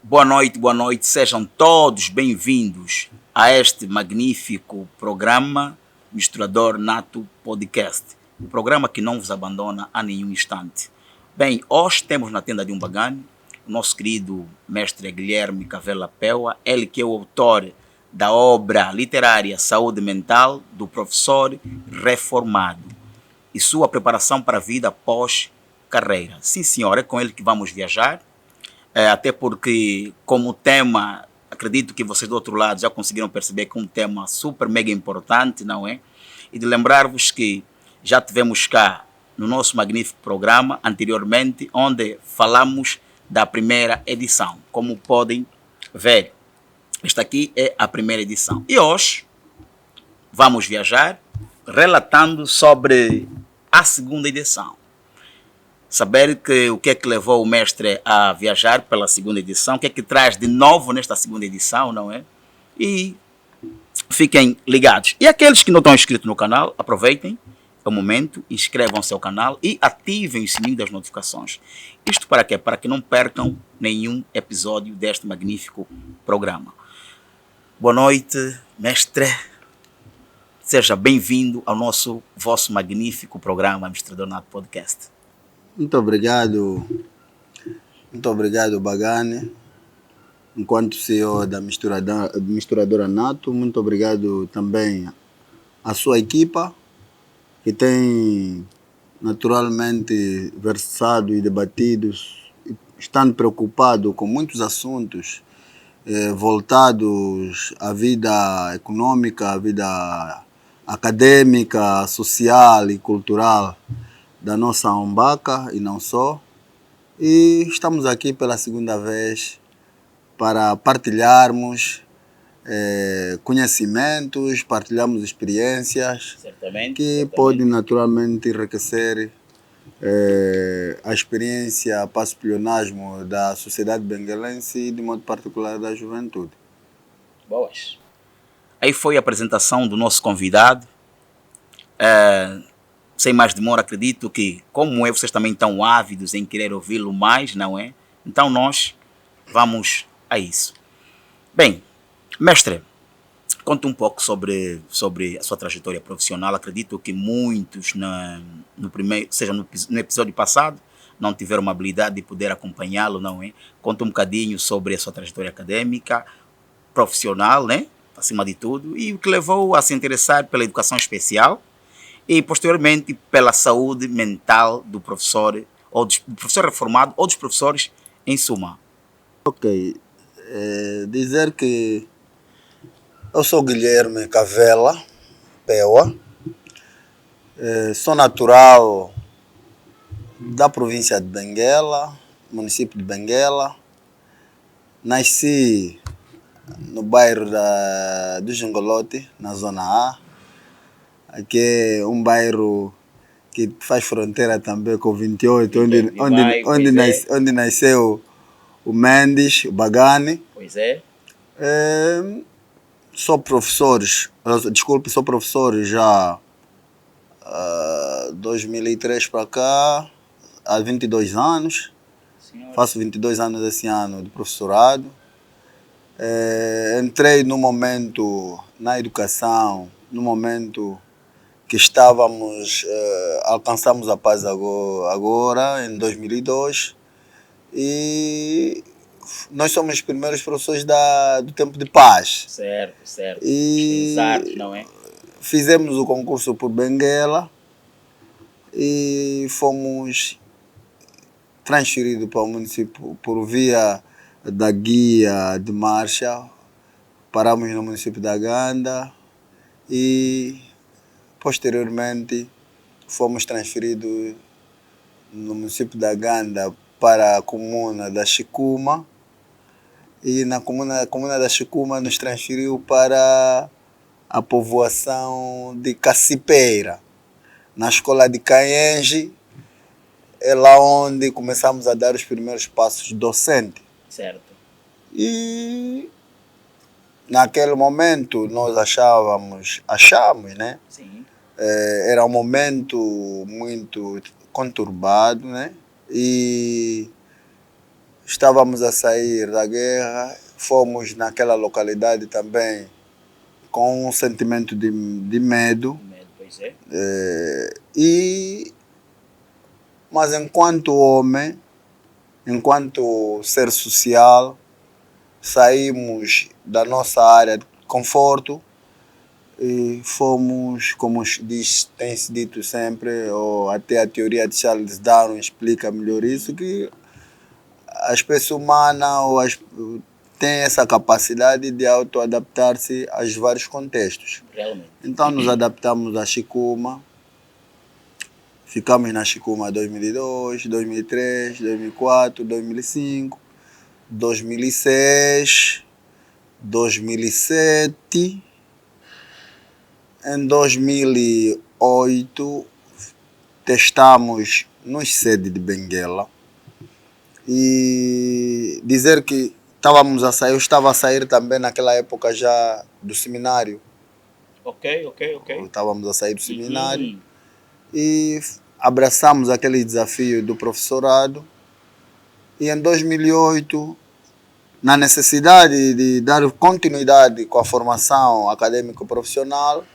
boa noite, sejam todos bem-vindos a este magnífico programa Misturador Nato Podcast, um programa que não vos abandona a nenhum instante. Bem, hoje temos na tenda de um bagane o nosso querido mestre Guilherme Cavela Peua, ele que é o autor da obra literária Saúde Mental do Professor Reformado e sua preparação para a vida pós-carreira. Sim, senhor, é com ele que vamos viajar. Até porque, como tema, acredito que vocês do outro lado já conseguiram perceber que é um tema super mega importante, não é? E de lembrar-vos que já tivemos cá no nosso magnífico programa anteriormente, onde falamos da primeira edição. Como podem ver, esta aqui é a primeira edição. E hoje vamos viajar relatando sobre a segunda edição. Saber o que é que levou o mestre a viajar pela segunda edição, o que é que traz de novo nesta segunda edição, não é? E fiquem ligados. E aqueles que não estão inscritos no canal, aproveitem o momento, inscrevam-se ao canal e ativem o sininho das notificações. Isto para quê? Para que não percam nenhum episódio deste magnífico programa. Boa noite, mestre. Seja bem-vindo ao vosso magnífico programa Misturador Nato Podcast. Muito obrigado, Bagane. Enquanto CEO da Misturadora Nato, muito obrigado também à sua equipa, que tem naturalmente versado e debatido, estando preocupado com muitos assuntos voltados à vida econômica, à vida acadêmica, social e cultural da nossa Umbaca e não só. E estamos aqui pela segunda vez para partilharmos conhecimentos, partilharmos experiências que podem naturalmente enriquecer a experiência para o espionagem da sociedade benguelense e de modo particular da juventude. Boas. Aí foi a apresentação do nosso convidado. Sem mais demora, acredito que, como vocês também estão ávidos em querer ouvi-lo mais, não é? Então nós vamos a isso. Bem, mestre, conta um pouco sobre a sua trajetória profissional. Acredito que muitos no episódio passado não tiveram uma habilidade de poder acompanhá-lo, não é? Conta um bocadinho sobre a sua trajetória acadêmica, profissional, né? Acima de tudo, e o que levou a se interessar pela educação especial e posteriormente pela saúde mental do professor, ou do professor reformado, ou dos professores em suma. Ok. Dizer que eu sou Guilherme Cavela Peua, sou natural da província de Benguela, município de Benguela. Nasci no bairro do Jingolote, na zona A, que é um bairro que faz fronteira também com o 28, onde nasceu o Mendes, o Bagane. Pois é. Sou professor já 2003 para cá, há 22 anos. Senhor. Faço 22 anos esse ano de professorado. Entrei no momento na educação, no momento que alcançamos a paz agora, em 2002, e nós somos os primeiros professores do tempo de paz. Certo. E Exato, não é? fizemos o concurso por Benguela e fomos transferidos para o município por via da guia de marcha. Paramos no município da Ganda e posteriormente fomos transferidos no município da Ganda para a comuna da Chicuma, e na comuna da Chicuma nos transferiu para a povoação de Cacipeira, na escola de Caenge. É lá onde começamos a dar os primeiros passos docentes. Certo. E naquele momento nós achamos, né? Sim. Era um momento muito conturbado, né? E estávamos a sair da guerra, fomos naquela localidade também com um sentimento de medo. Pois é. Mas enquanto homem, enquanto ser social, saímos da nossa área de conforto e fomos, como tem-se dito sempre, ou até a teoria de Charles Darwin explica melhor isso, que a espécie humana tem essa capacidade de auto-adaptar-se aos vários contextos. Realmente. Então nos adaptamos a Chikuma, ficamos na Chikuma 2002, 2003, 2004, 2005, 2006, 2007. Em 2008 testamos no sede de Benguela e dizer que eu estava a sair também naquela época já do seminário. Ok. Estávamos a sair do seminário e abraçamos aquele desafio do professorado. E em 2008, na necessidade de dar continuidade com a formação acadêmico-profissional,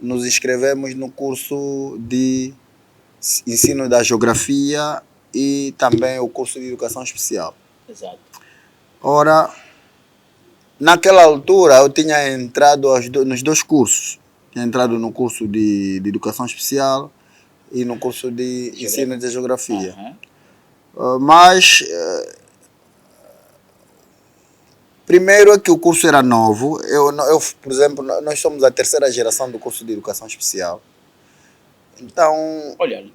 nos inscrevemos no curso de ensino da geografia e também o curso de educação especial. Exato. Ora, naquela altura eu tinha entrado nos dois cursos. Tinha entrado no curso de educação especial e no curso de ensino de geografia. Mas primeiro é que o curso era novo. Eu, por exemplo, nós somos a terceira geração do curso de educação especial. Então... Olha,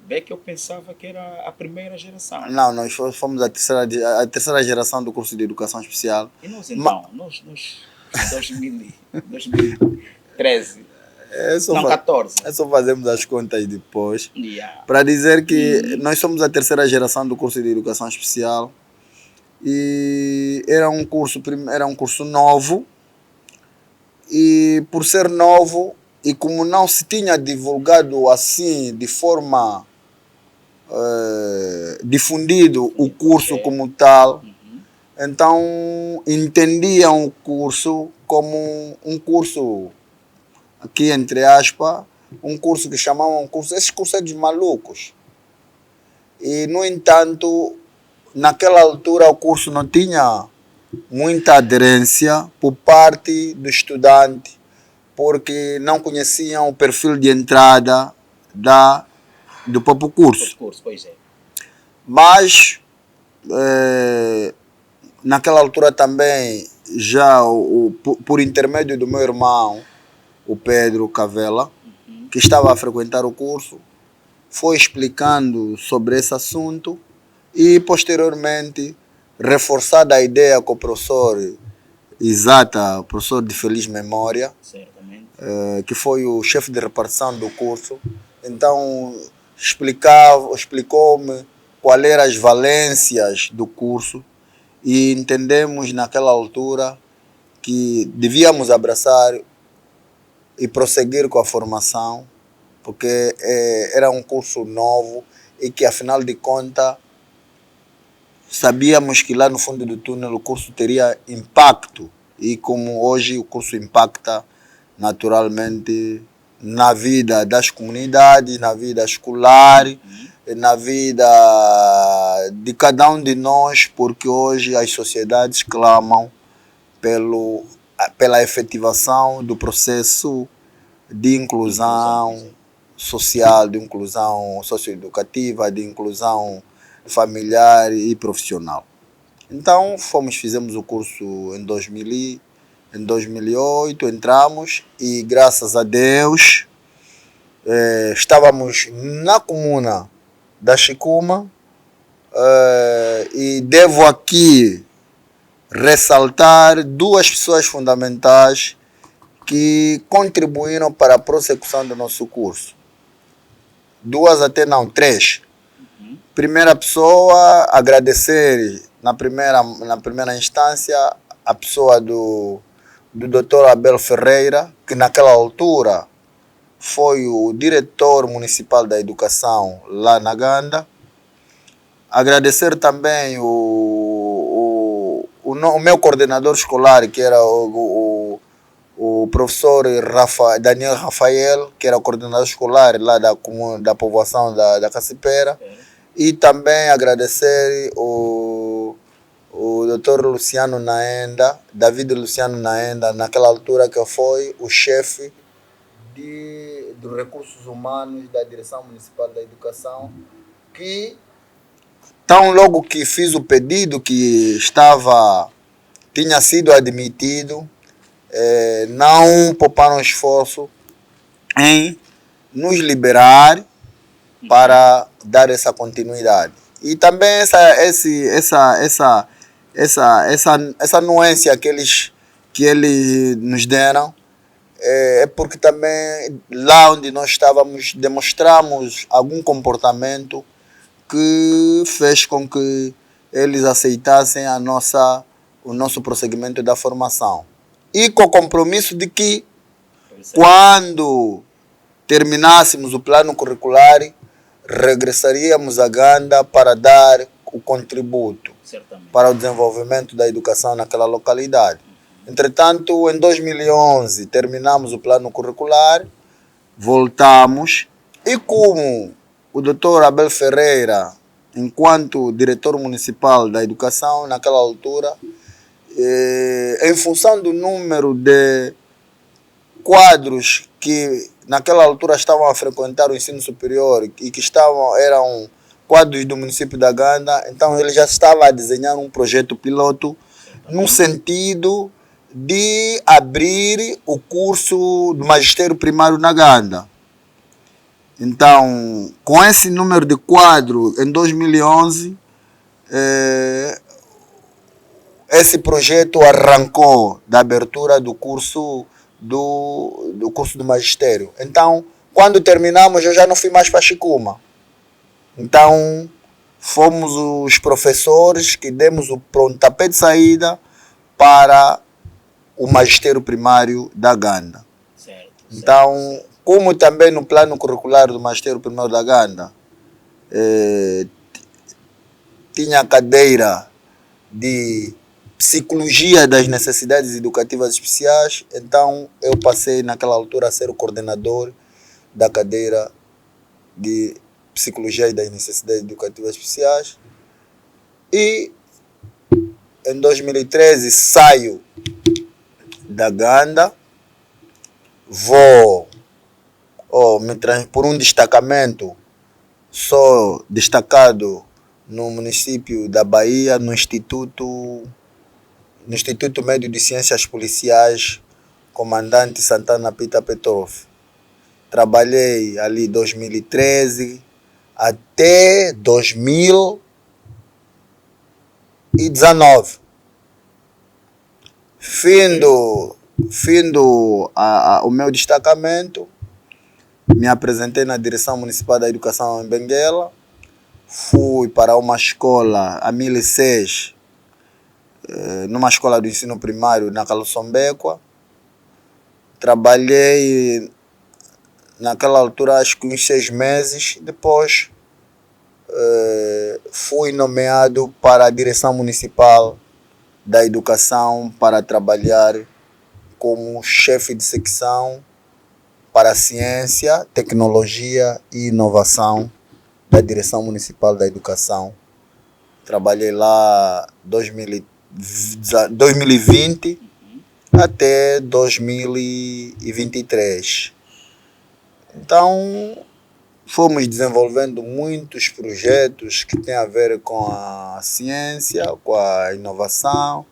bem que eu pensava que era a primeira geração. Não, nós fomos a terceira geração do curso de educação especial. E nós então? Nós 2013. Não, 14. É só fazemos as contas depois. Yeah. Para dizer que nós somos a terceira geração do curso de educação especial. E era um curso novo, e por ser novo, e como não se tinha divulgado assim, de forma difundido o curso como tal, então entendiam o curso como um curso, aqui entre aspas, um curso que chamavam esse curso é de malucos. E no entanto, naquela altura o curso não tinha muita aderência por parte do estudante, porque não conheciam o perfil de entrada do próprio curso. Pois é. Mas, naquela altura também, já por intermédio do meu irmão, o Pedro Cavela, que estava a frequentar o curso, foi explicando sobre esse assunto. E, posteriormente, reforçada a ideia com o professor Exata, professor de feliz memória, que foi o chefe de repartição do curso. Então, explicou-me quais eram as valências do curso e entendemos naquela altura que devíamos abraçar e prosseguir com a formação, porque era um curso novo e que, afinal de contas, sabíamos que lá no fundo do túnel o curso teria impacto, e como hoje o curso impacta naturalmente na vida das comunidades, na vida escolar, na vida de cada um de nós, porque hoje as sociedades clamam pela efetivação do processo de inclusão social, de inclusão socioeducativa, de inclusão familiar e profissional. Então fizemos o curso em 2008, entramos e, graças a Deus, estávamos na comuna da Chikuma, e devo aqui ressaltar duas pessoas fundamentais que contribuíram para a prossecução do nosso curso. Três. Primeira pessoa, agradecer na primeira instância a pessoa do Dr. Abel Ferreira, que naquela altura foi o diretor municipal da educação lá na Ganda. Agradecer também o meu coordenador escolar, que era o professor Daniel Rafael, que era o coordenador escolar lá da povoação da Cacipera. E também agradecer o Dr. Luciano Naenda, David Luciano Naenda, naquela altura que foi o chefe dos recursos humanos da Direção Municipal da Educação, que tão logo que fiz o pedido que tinha sido admitido, não pouparam esforço em nos liberar para dar essa continuidade. E também essa nuance que eles nos deram, é porque também lá onde nós estávamos demonstramos algum comportamento que fez com que eles aceitassem o nosso prosseguimento da formação. E com o compromisso de que quando terminássemos o plano curricular, regressaríamos a Ganda para dar o contributo para o desenvolvimento da educação naquela localidade. Entretanto, em 2011, terminamos o plano curricular, voltamos, e como o Dr. Abel Ferreira, enquanto diretor municipal da educação, naquela altura, em função do número de quadros que naquela altura estavam a frequentar o ensino superior e que eram quadros do município da Ganda, então ele já estava a desenhar um projeto piloto no sentido de abrir o curso do magistério primário na Ganda. Então, com esse número de quadro, em 2011, esse projeto arrancou da abertura do curso do curso do magistério. Então, quando terminamos, eu já não fui mais para Chicuma. Então, fomos os professores que demos o pontapé de saída para o magistério primário da Ganda. Então, como também no plano curricular do magistério primário da Ganda, tinha a cadeira de psicologia das necessidades educativas especiais, então eu passei naquela altura a ser o coordenador da cadeira de psicologia das necessidades educativas especiais. E em 2013 saio da Ganda, por um destacamento, sou destacado no município da Bahia, no Instituto Médio de Ciências Policiais, comandante Santana Pita Petrov. Trabalhei ali 2013 até 2019. Findo o meu destacamento, me apresentei na Direção Municipal da Educação em Benguela, fui para uma escola, a 1006, numa escola do ensino primário na Caloçombequa. Trabalhei naquela altura acho que uns 6 meses. Depois fui nomeado para a Direção Municipal da Educação para trabalhar como chefe de secção para a ciência, tecnologia e inovação da Direção Municipal da Educação. Trabalhei lá 2020 até 2023. Então, fomos desenvolvendo muitos projetos que têm a ver com a ciência, com a inovação,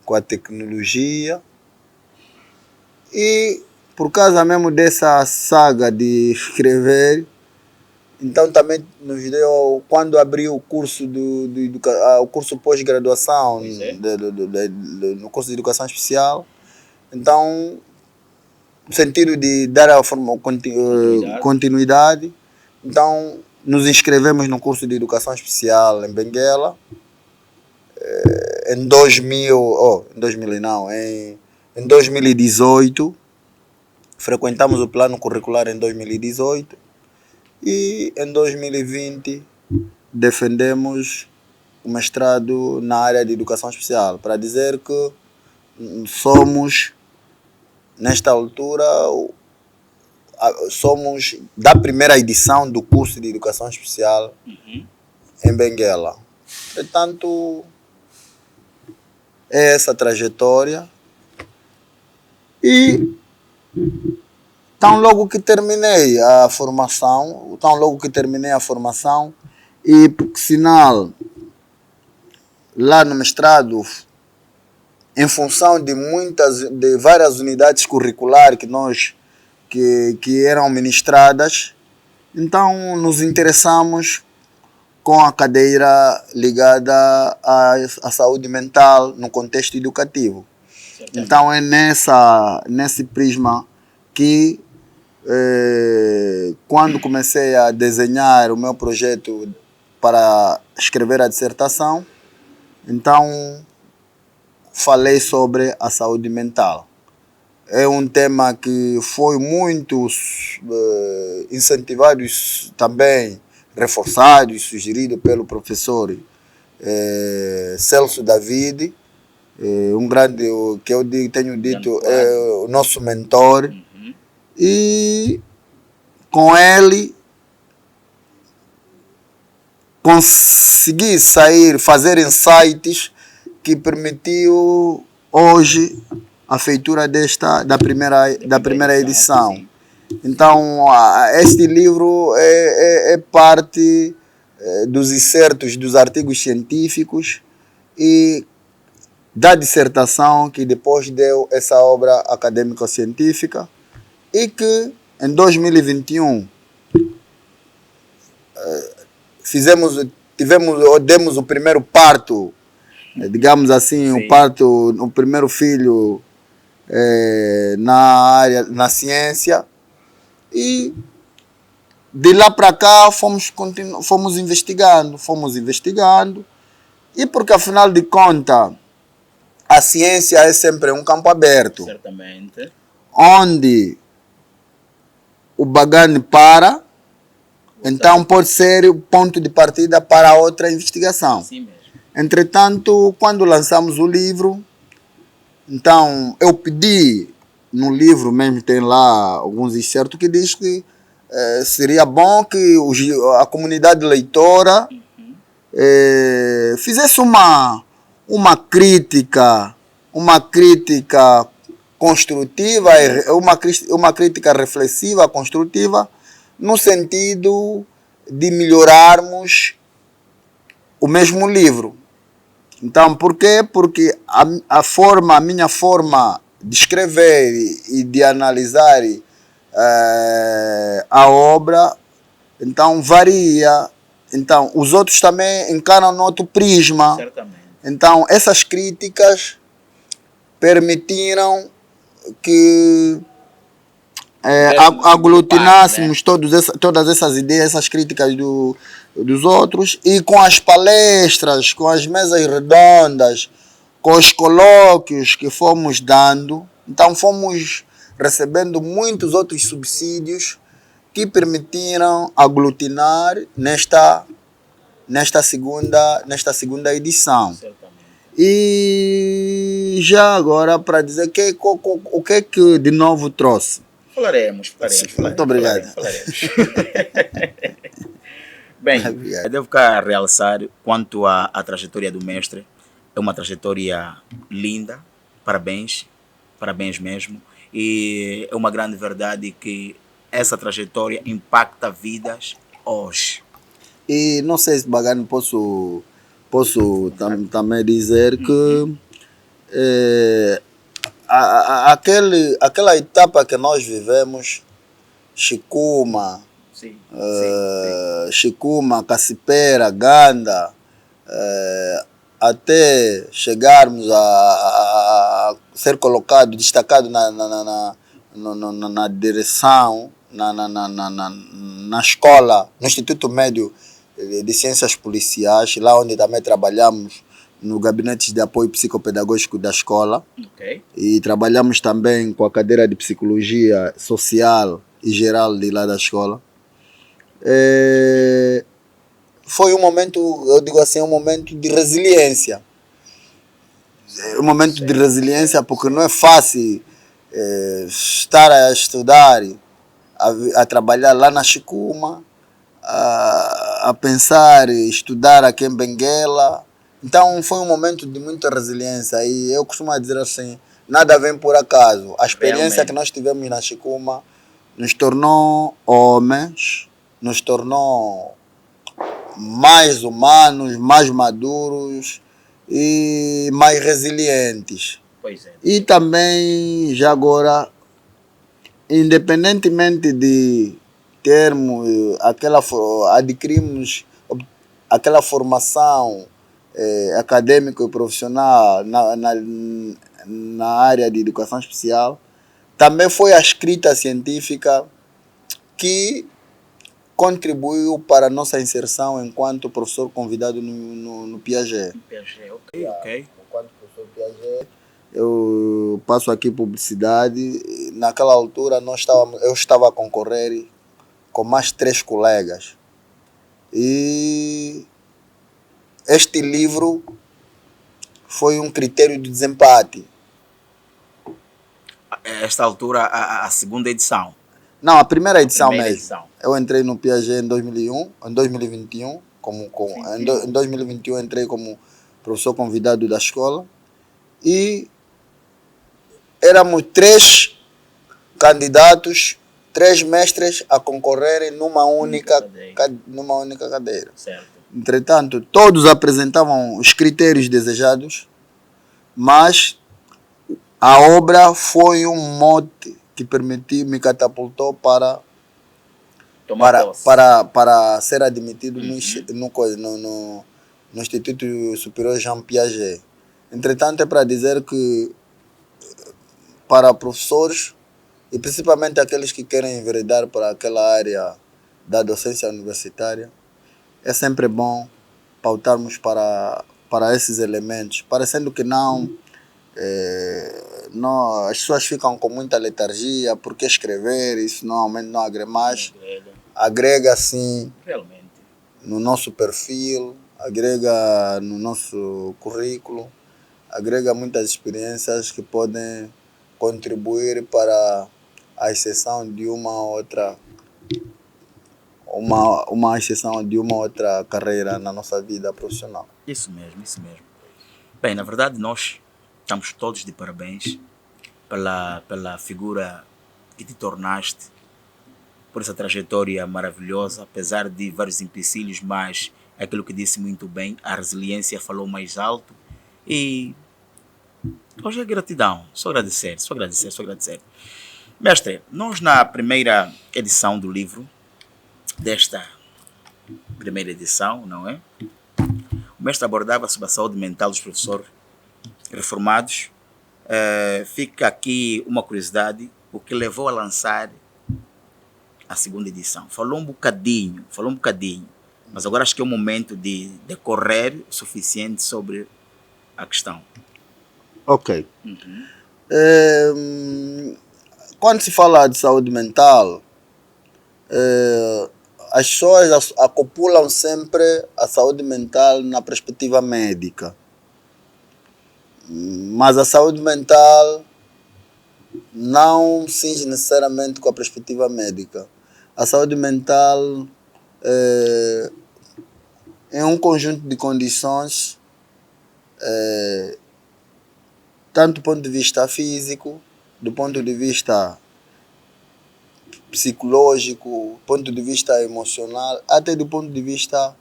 com a tecnologia. E por causa mesmo dessa saga de escrever, então também nos deu, quando abri o curso o curso pós-graduação no curso de educação especial, então no sentido de dar a continuidade, então nos inscrevemos no curso de educação especial em Benguela em 2018. Frequentamos o plano curricular em 2018 e em 2020 defendemos o mestrado na área de educação especial, para dizer que somos, nesta altura, somos da primeira edição do curso de educação especial em Benguela. Portanto, é essa trajetória. E tão logo que terminei a formação, e por sinal, lá no mestrado, em função de várias unidades curriculares que eram ministradas, então nos interessamos com a cadeira ligada à saúde mental no contexto educativo. Então é nesse prisma que, quando comecei a desenhar o meu projeto para escrever a dissertação, então falei sobre a saúde mental. É um tema que foi muito incentivado e também reforçado e sugerido pelo professor Celso David, um grande, que eu tenho dito, é o nosso mentor. E com ele consegui fazer insights que permitiu hoje a feitura da primeira edição. Então, este livro é parte dos excertos dos artigos científicos e da dissertação que depois deu essa obra acadêmico-científica, e que em 2021 demos o primeiro parto, digamos assim, o primeiro filho na ciência, e de lá para cá fomos investigando, e porque afinal de contas a ciência é sempre um campo aberto. Certamente. Onde o bagane para, então pode ser o ponto de partida para outra investigação. Sim mesmo. Entretanto, quando lançamos o livro, então eu pedi, no livro mesmo tem lá alguns excertos que diz que seria bom que a comunidade leitora fizesse uma crítica construtiva, uma crítica reflexiva, construtiva, no sentido de melhorarmos o mesmo livro. Então, por quê? Porque a minha forma de escrever e de analisar a obra, então varia. Então, os outros também encaram no outro prisma. Certamente. Então, essas críticas permitiram que aglutinássemos todas essas ideias, essas críticas dos outros, e com as palestras, com as mesas redondas, com os colóquios que fomos dando, então fomos recebendo muitos outros subsídios que permitiram aglutinar nesta segunda edição. Certamente. E já agora, para dizer o que é que de novo trouxe. Falaremos. Muito obrigado. Falaremos. Bem, eu devo cá realçar quanto à trajetória do mestre. É uma trajetória linda. Parabéns mesmo. E é uma grande verdade que essa trajetória impacta vidas hoje. E não sei se bagano posso também dizer que aquela etapa que nós vivemos, Chikuma, Chikuma, Cacipera, Ganda, até chegarmos a ser colocado, destacado na direção, na escola, no Instituto Médio de Ciências Policiais, lá onde também trabalhamos no gabinete de apoio psicopedagógico da escola. Okay. E trabalhamos também com a cadeira de psicologia social e geral de lá da escola. foi um momento, eu digo assim, um momento de resiliência. Um momento de resiliência, porque não é fácil estar a estudar, a trabalhar lá na Chikuma, a pensar, estudar aqui em Benguela. Então foi um momento de muita resiliência e eu costumo dizer assim, nada vem por acaso. A experiência que nós tivemos na Chikuma nos tornou homens, nos tornou mais humanos, mais maduros e mais resilientes. Pois é. E também, já agora, independentemente de termos adquirimos aquela formação acadêmica e profissional na área de educação especial, também foi a escrita científica que contribuiu para a nossa inserção enquanto professor convidado no Piaget. Piaget, ok. Enquanto professor Piaget, eu passo aqui publicidade. Naquela altura eu estava a concorrer com mais 3 colegas. E este livro foi um critério de desempate. Esta altura, a segunda edição. Não, a primeira edição mesmo. Edição. Eu entrei no Piaget em 2001, em 2021, em 2021 entrei como professor convidado da escola e éramos 3 candidatos, 3 mestres a concorrerem numa única cadeira. Certo. Entretanto, todos apresentavam os critérios desejados, mas a obra foi um mote que me catapultou para ser admitido no Instituto Superior Jean Piaget. Entretanto, é para dizer que para professores, e principalmente aqueles que querem enveredar para aquela área da docência universitária, é sempre bom pautarmos para esses elementos, parecendo que não, as pessoas ficam com muita letargia, porque escrever, isso normalmente não agrega mais, agrega sim realmente no nosso perfil, agrega no nosso currículo, agrega muitas experiências que podem contribuir para a exceção de uma outra carreira na nossa vida profissional. Isso mesmo. Bem, na verdade nós estamos todos de parabéns pela figura que te tornaste, por essa trajetória maravilhosa, apesar de vários empecilhos, mas é aquilo que disse muito bem, a resiliência falou mais alto e hoje é gratidão, só agradecer. Mestre, nós na primeira edição do livro, desta primeira edição, não é? O mestre abordava sobre a saúde mental dos professores reformados. Fica aqui uma curiosidade, o que levou a lançar a segunda edição. Falou um bocadinho, mas agora acho que é o momento de decorrer o suficiente sobre a questão. Ok. Quando se fala de saúde mental, as pessoas acopulam sempre a saúde mental na perspectiva médica. Mas a saúde mental não cinge necessariamente com a perspectiva médica. A saúde mental é um conjunto de condições, tanto do ponto de vista físico, do ponto de vista psicológico, do ponto de vista emocional, até do ponto de vista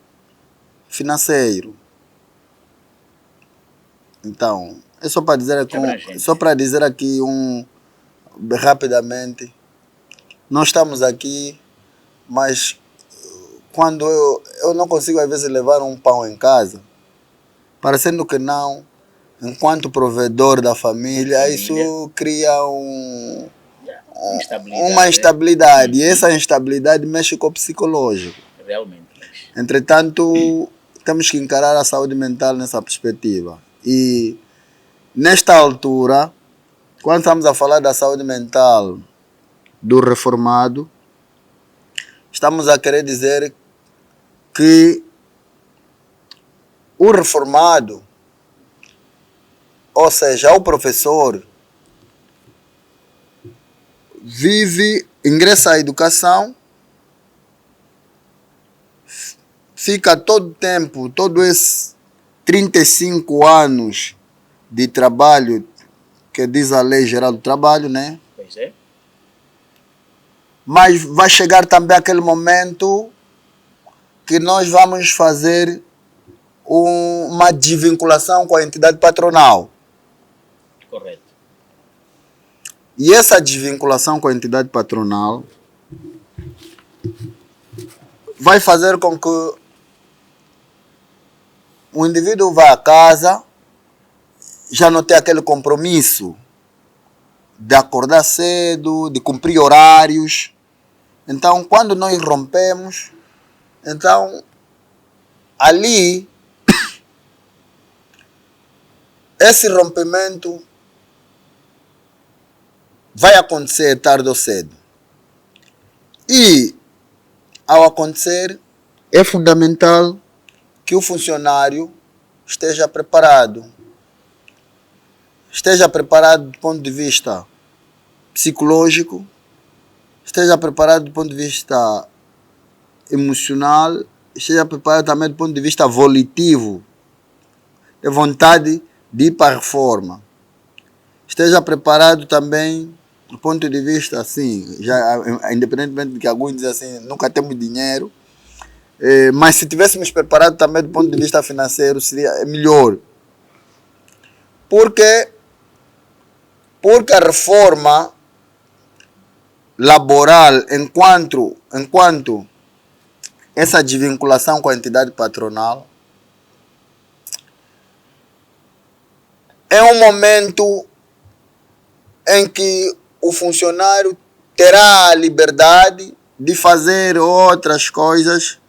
financeiro. Então, é só para dizer aqui, rapidamente, nós estamos aqui, mas quando eu não consigo às vezes levar um pão em casa, parecendo que não, enquanto provedor da família, isso cria uma instabilidade. E essa instabilidade mexe com o psicológico. Realmente. Entretanto, temos que encarar a saúde mental nessa perspectiva. E nesta altura, quando estamos a falar da saúde mental do reformado, estamos a querer dizer que o reformado, ou seja, o professor, ingressa à educação, fica todo o tempo, todos esses 35 anos de trabalho, que diz a Lei Geral do Trabalho, né? Pois é. Mas vai chegar também aquele momento que nós vamos fazer uma desvinculação com a entidade patronal. Correto. E essa desvinculação com a entidade patronal vai fazer com que o indivíduo vá a casa, já não tem aquele compromisso de acordar cedo, de cumprir horários. Então, quando nós rompemos, então, ali, esse rompimento vai acontecer tarde ou cedo. E, ao acontecer, é fundamental que o funcionário esteja preparado. Esteja preparado do ponto de vista psicológico, esteja preparado do ponto de vista emocional, esteja preparado também do ponto de vista volitivo, de vontade de ir para a reforma. Esteja preparado também do ponto de vista, assim, já, independentemente de que alguns dizem assim, nunca temos dinheiro, mas se tivéssemos preparado também do ponto de vista financeiro, seria melhor. Porque a reforma laboral, enquanto essa desvinculação com a entidade patronal, é um momento em que o funcionário terá a liberdade de fazer outras coisas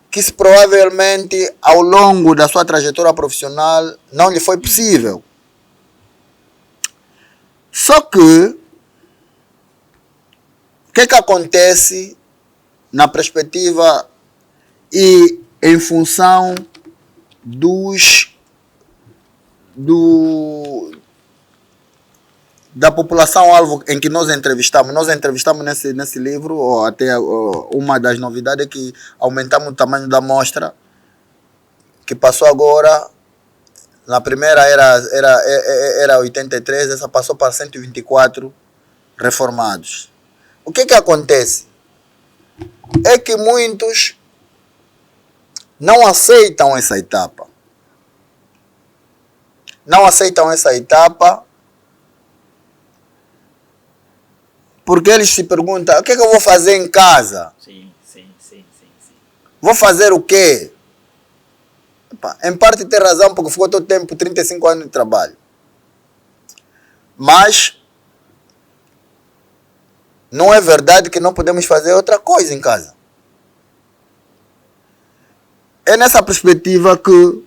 que se provavelmente ao longo da sua trajetória profissional não lhe foi possível. Só que, o que acontece na perspectiva e em função da população-alvo em que nós entrevistamos? Nós entrevistamos nesse livro, ou até uma das novidades é que aumentamos o tamanho da amostra, que passou agora. Na primeira era 83, essa passou para 124 reformados. O que acontece? É que muitos não aceitam essa etapa. Não aceitam essa etapa porque eles se perguntam, o que eu vou fazer em casa? Sim. Vou fazer o quê? Em parte tem razão, porque ficou todo tempo, 35 anos de trabalho. Mas não é verdade que não podemos fazer outra coisa em casa. É nessa perspectiva que,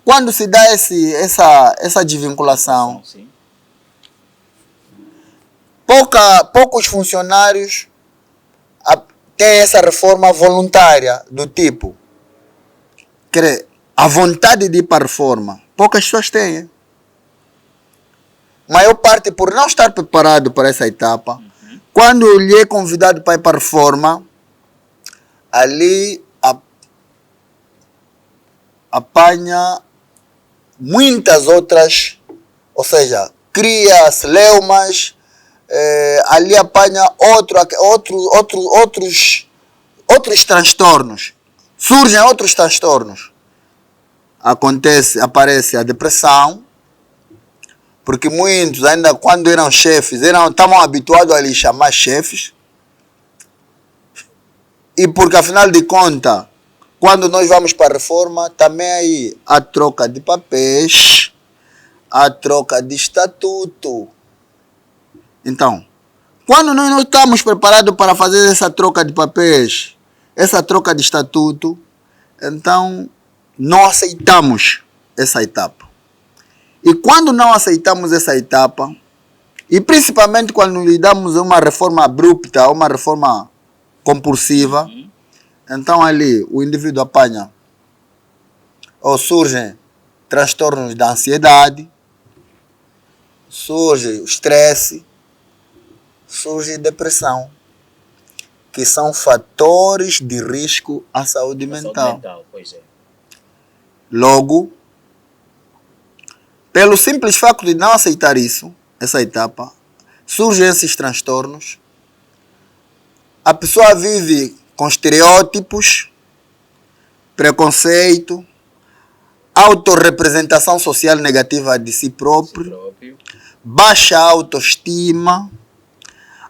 quando se dá essa desvinculação, Sim. poucos funcionários têm essa reforma voluntária, do tipo, a vontade de ir para a reforma, poucas pessoas têm. Maior parte, por não estar preparado para essa etapa, quando lhe é convidado para ir para a reforma, ali apanha muitas outras, ou seja, cria celeumas, ali apanha outros transtornos. Surgem outros transtornos. Aparece a depressão, porque muitos, ainda quando eram chefes, estavam habituados a lhes chamar chefes, e porque afinal de contas, quando nós vamos para a reforma, também aí a troca de papéis, a troca de estatuto. Então, quando nós não estamos preparados para fazer essa troca de papéis, essa troca de estatuto, então não aceitamos essa etapa. E quando não aceitamos essa etapa, e principalmente quando lhe damos uma reforma abrupta, uma reforma compulsiva, então ali o indivíduo apanha ou surgem transtornos da ansiedade, surge o estresse, surge depressão, que são fatores de risco à saúde mental. Pois é. Logo, pelo simples facto de não aceitar isso, essa etapa, surgem esses transtornos. A pessoa vive com estereótipos, preconceito, autorrepresentação social negativa de si próprio, baixa autoestima,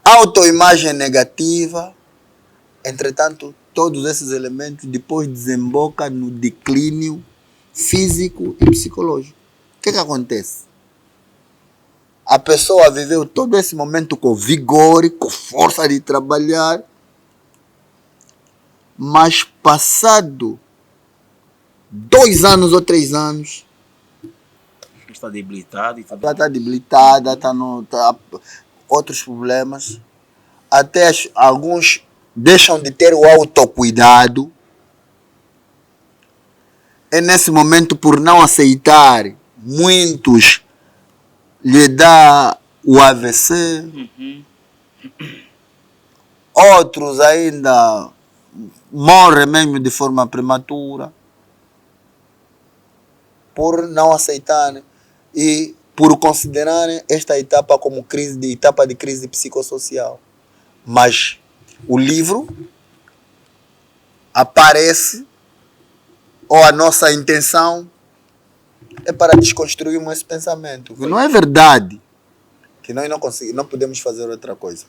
autoimagem negativa. Entretanto, todos esses elementos depois desembocam no declínio físico e psicológico. O que acontece? A pessoa viveu todo esse momento com vigor, com força de trabalhar, mas passado 2 anos ou 3 anos, está debilitada e está debilitada, está outros problemas. Até alguns deixam de ter o autocuidado. É nesse momento, por não aceitar, muitos lhe dá o AVC. Outros ainda morrem mesmo de forma prematura. Por não aceitarem e por considerarem esta etapa como etapa de crise psicossocial. Mas o livro aparece, ou a nossa intenção é para desconstruirmos esse pensamento. Que não é verdade. Que nós não podemos fazer outra coisa.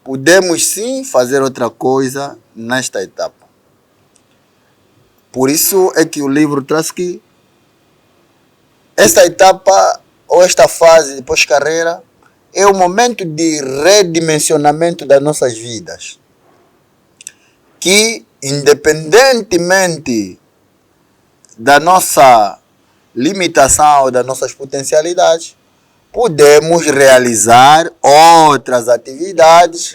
Podemos sim fazer outra coisa nesta etapa. Por isso é que o livro traz que esta etapa ou esta fase de pós-carreira é o momento de redimensionamento das nossas vidas. Que, independentemente da nossa limitação, das nossas potencialidades, podemos realizar outras atividades.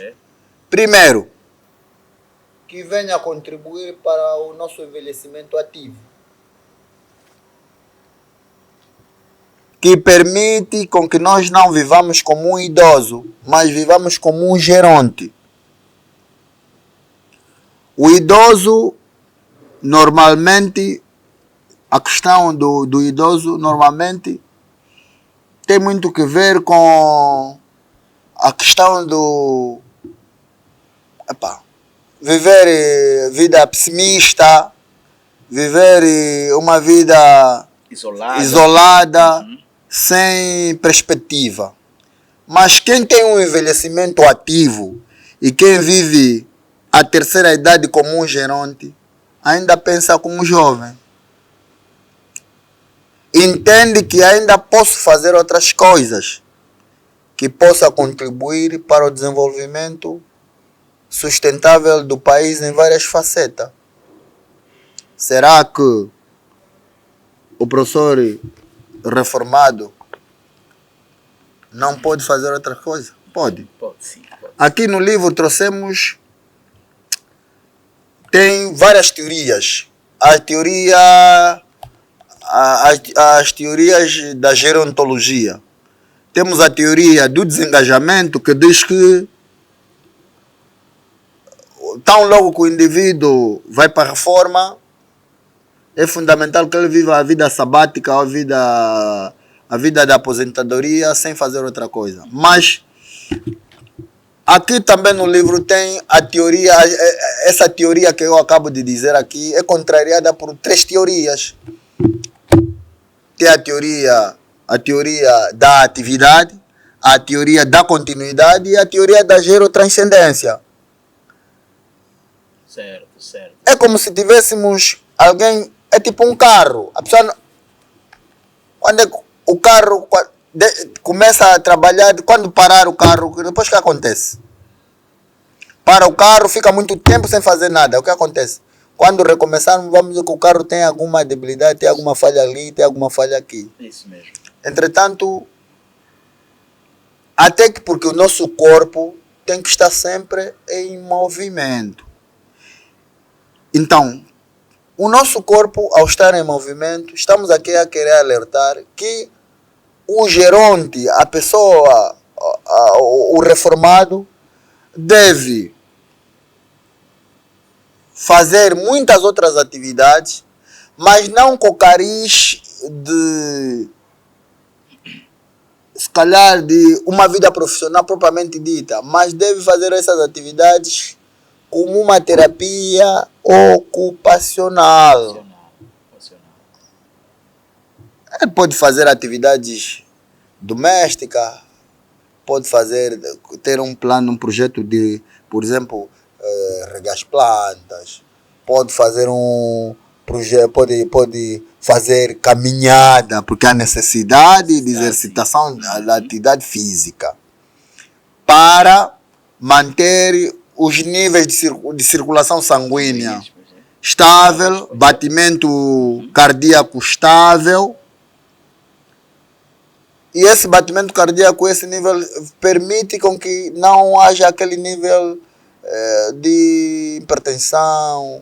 Primeiro, que venha contribuir para o nosso envelhecimento ativo. Que permite com que nós não vivamos como um idoso, mas vivamos como um geronte. O idoso, normalmente, a questão do idoso, normalmente, tem muito que ver com a questão do viver vida pessimista, viver uma vida isolada. Sem perspectiva. Mas quem tem um envelhecimento ativo e quem vive a terceira idade como um geronte, ainda pensa como jovem. Entende que ainda posso fazer outras coisas que possa contribuir para o desenvolvimento sustentável do país em várias facetas. Será que o professor reformado não pode fazer outra coisa? Pode. Pode sim. Pode. Aqui no livro trouxemos, tem várias teorias. As teorias da gerontologia. Temos a teoria do desengajamento, que diz que tão logo que o indivíduo vai para a reforma, é fundamental que ele viva a vida sabática, a vida da aposentadoria, sem fazer outra coisa. Mas aqui também no livro tem a teoria, essa teoria que eu acabo de dizer aqui, é contrariada por 3 teorias. Tem a teoria da atividade, a teoria da continuidade e a teoria da gerotranscendência. Certo, certo. É como se tivéssemos alguém. É tipo um carro. A pessoa, quando o carro começa a trabalhar, quando parar o carro, depois o que acontece? Para o carro, fica muito tempo sem fazer nada. O que acontece? Quando recomeçarmos, vamos ver que o carro tem alguma debilidade, tem alguma falha ali, tem alguma falha aqui. Isso mesmo. Entretanto, até que porque o nosso corpo tem que estar sempre em movimento. Então, o nosso corpo, ao estar em movimento, estamos aqui a querer alertar que o geronte, a pessoa, o reformado, deve fazer muitas outras atividades, mas não com cariz de, se calhar, de uma vida profissional propriamente dita, mas deve fazer essas atividades como uma terapia ocupacional. Ele pode fazer atividades domésticas, pode ter um plano, um projeto de, por exemplo, regar as plantas, pode fazer um projeto, pode fazer caminhada, porque há necessidade de exercitação da atividade física para manter os níveis de circulação sanguínea estável, batimento cardíaco estável. E esse batimento cardíaco, esse nível, permite com que não haja aquele nível de hipertensão,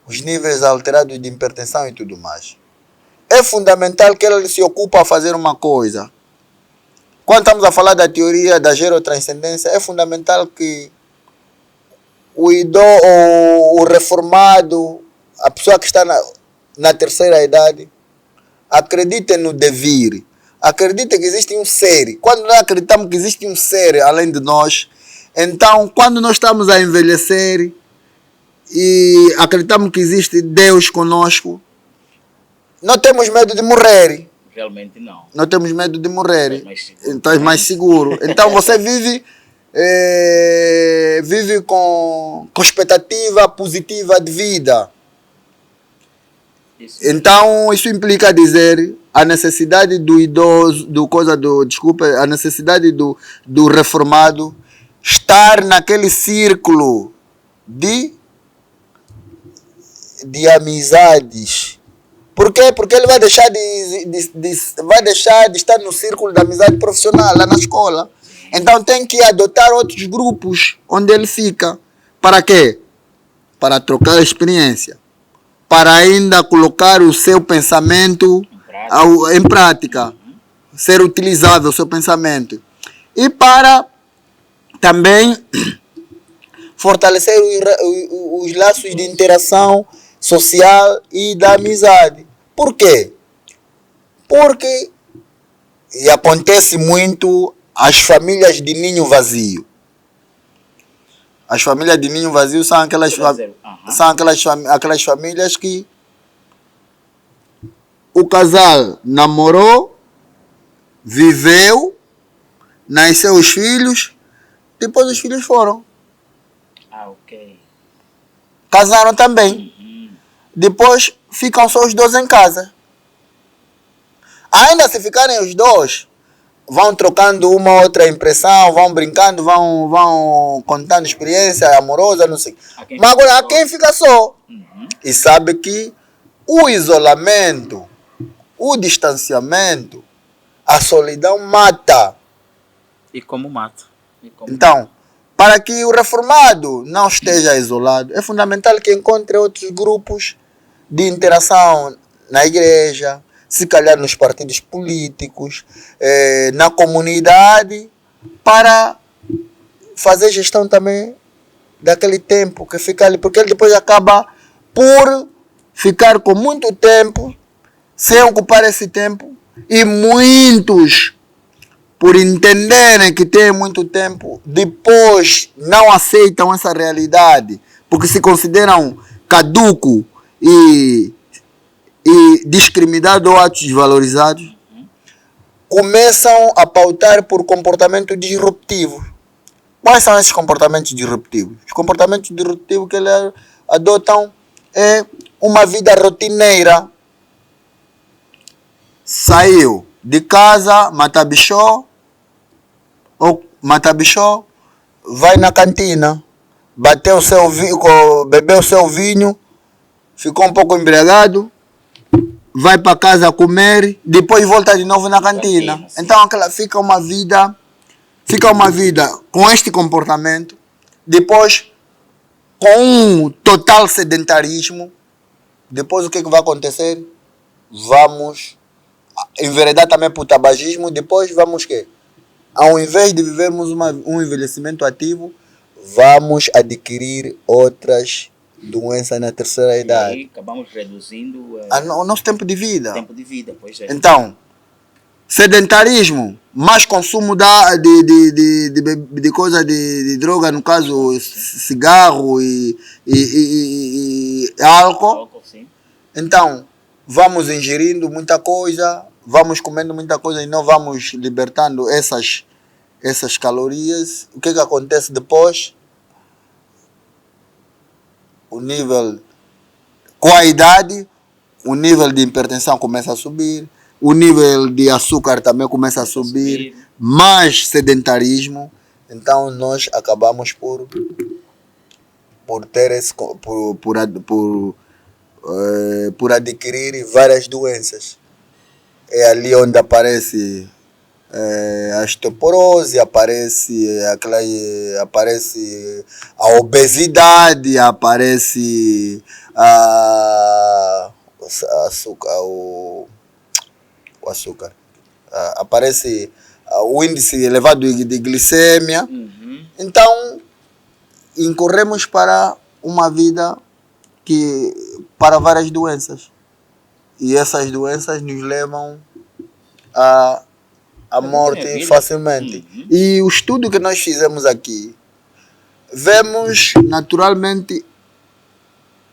os níveis alterados de hipertensão e tudo mais. É fundamental que ele se ocupe a fazer uma coisa. Quando estamos a falar da teoria da gerotranscendência, é fundamental que o idoso, o reformado, a pessoa que está na terceira idade, acredite no devir. Acredita que existe um ser. Quando nós acreditamos que existe um ser além de nós, então quando nós estamos a envelhecer e acreditamos que existe Deus conosco, não temos medo de morrer. Realmente não. Não temos medo de morrer. Então é mais seguro. Então você vive com expectativa positiva de vida. Isso. Então isso implica dizer a necessidade do idoso, a necessidade do reformado estar naquele círculo de amizades. Por quê? Porque ele vai deixar de estar no círculo de amizade profissional lá na escola. Então tem que adotar outros grupos onde ele fica. Para quê? Para trocar experiência. Para ainda colocar o seu pensamento em prática. Ser utilizável o seu pensamento. E para também fortalecer os laços de interação social e da amizade. Por quê? Porque e acontece muito as famílias de ninho vazio. As famílias de ninho vazio são aquelas famílias que o casal namorou, viveu, nasceu os filhos, depois os filhos foram. Ok. Casaram também. Depois ficam só os dois em casa. Ainda se ficarem os dois, vão trocando uma outra impressão, vão brincando, vão contando experiência amorosa, não sei. Mas agora quem fica só? E sabe que o isolamento, o distanciamento, a solidão mata. E como mata? Então, para que o reformado não esteja isolado, é fundamental que encontre outros grupos de interação na igreja, se calhar nos partidos políticos, na comunidade, para fazer gestão também daquele tempo que fica ali, porque ele depois acaba por ficar com muito tempo, sem ocupar esse tempo, e muitos, por entenderem que tem muito tempo, depois não aceitam essa realidade, porque se consideram caduco e discriminados ou atos desvalorizados, começam a pautar por comportamentos disruptivos. Quais são esses comportamentos disruptivos? Os comportamentos disruptivos que eles adotam é uma vida rotineira. Saiu de casa, mata bichó, vai na cantina, bebeu o seu vinho, ficou um pouco embriagado, vai para casa comer, depois volta de novo na cantina. Então aquela fica uma vida com este comportamento, depois com um total sedentarismo, Depois o que vai acontecer? Vamos enveredar também para o tabagismo. Depois vamos o quê? Ao invés de vivermos um envelhecimento ativo, vamos adquirir outras doenças na terceira idade. E aí acabamos reduzindo o nosso tempo de vida. Pois é. Então, sedentarismo, mais consumo de coisa de droga, no caso cigarro e álcool. Sim. Então, vamos ingerindo muita coisa, vamos comendo muita coisa e não vamos libertando essas calorias. O que acontece depois? O nível, com a idade, o nível de hipertensão começa a subir, o nível de açúcar também começa a subir, mais sedentarismo. Então nós acabamos por ter por adquirir várias doenças. É ali onde aparece a osteoporose, aparece a obesidade, aparece o açúcar, aparece o índice elevado de glicemia. Uhum. Então, incorremos para uma vida para várias doenças. E essas doenças nos levam a morte facilmente. Uhum. E o estudo que nós fizemos aqui, vemos naturalmente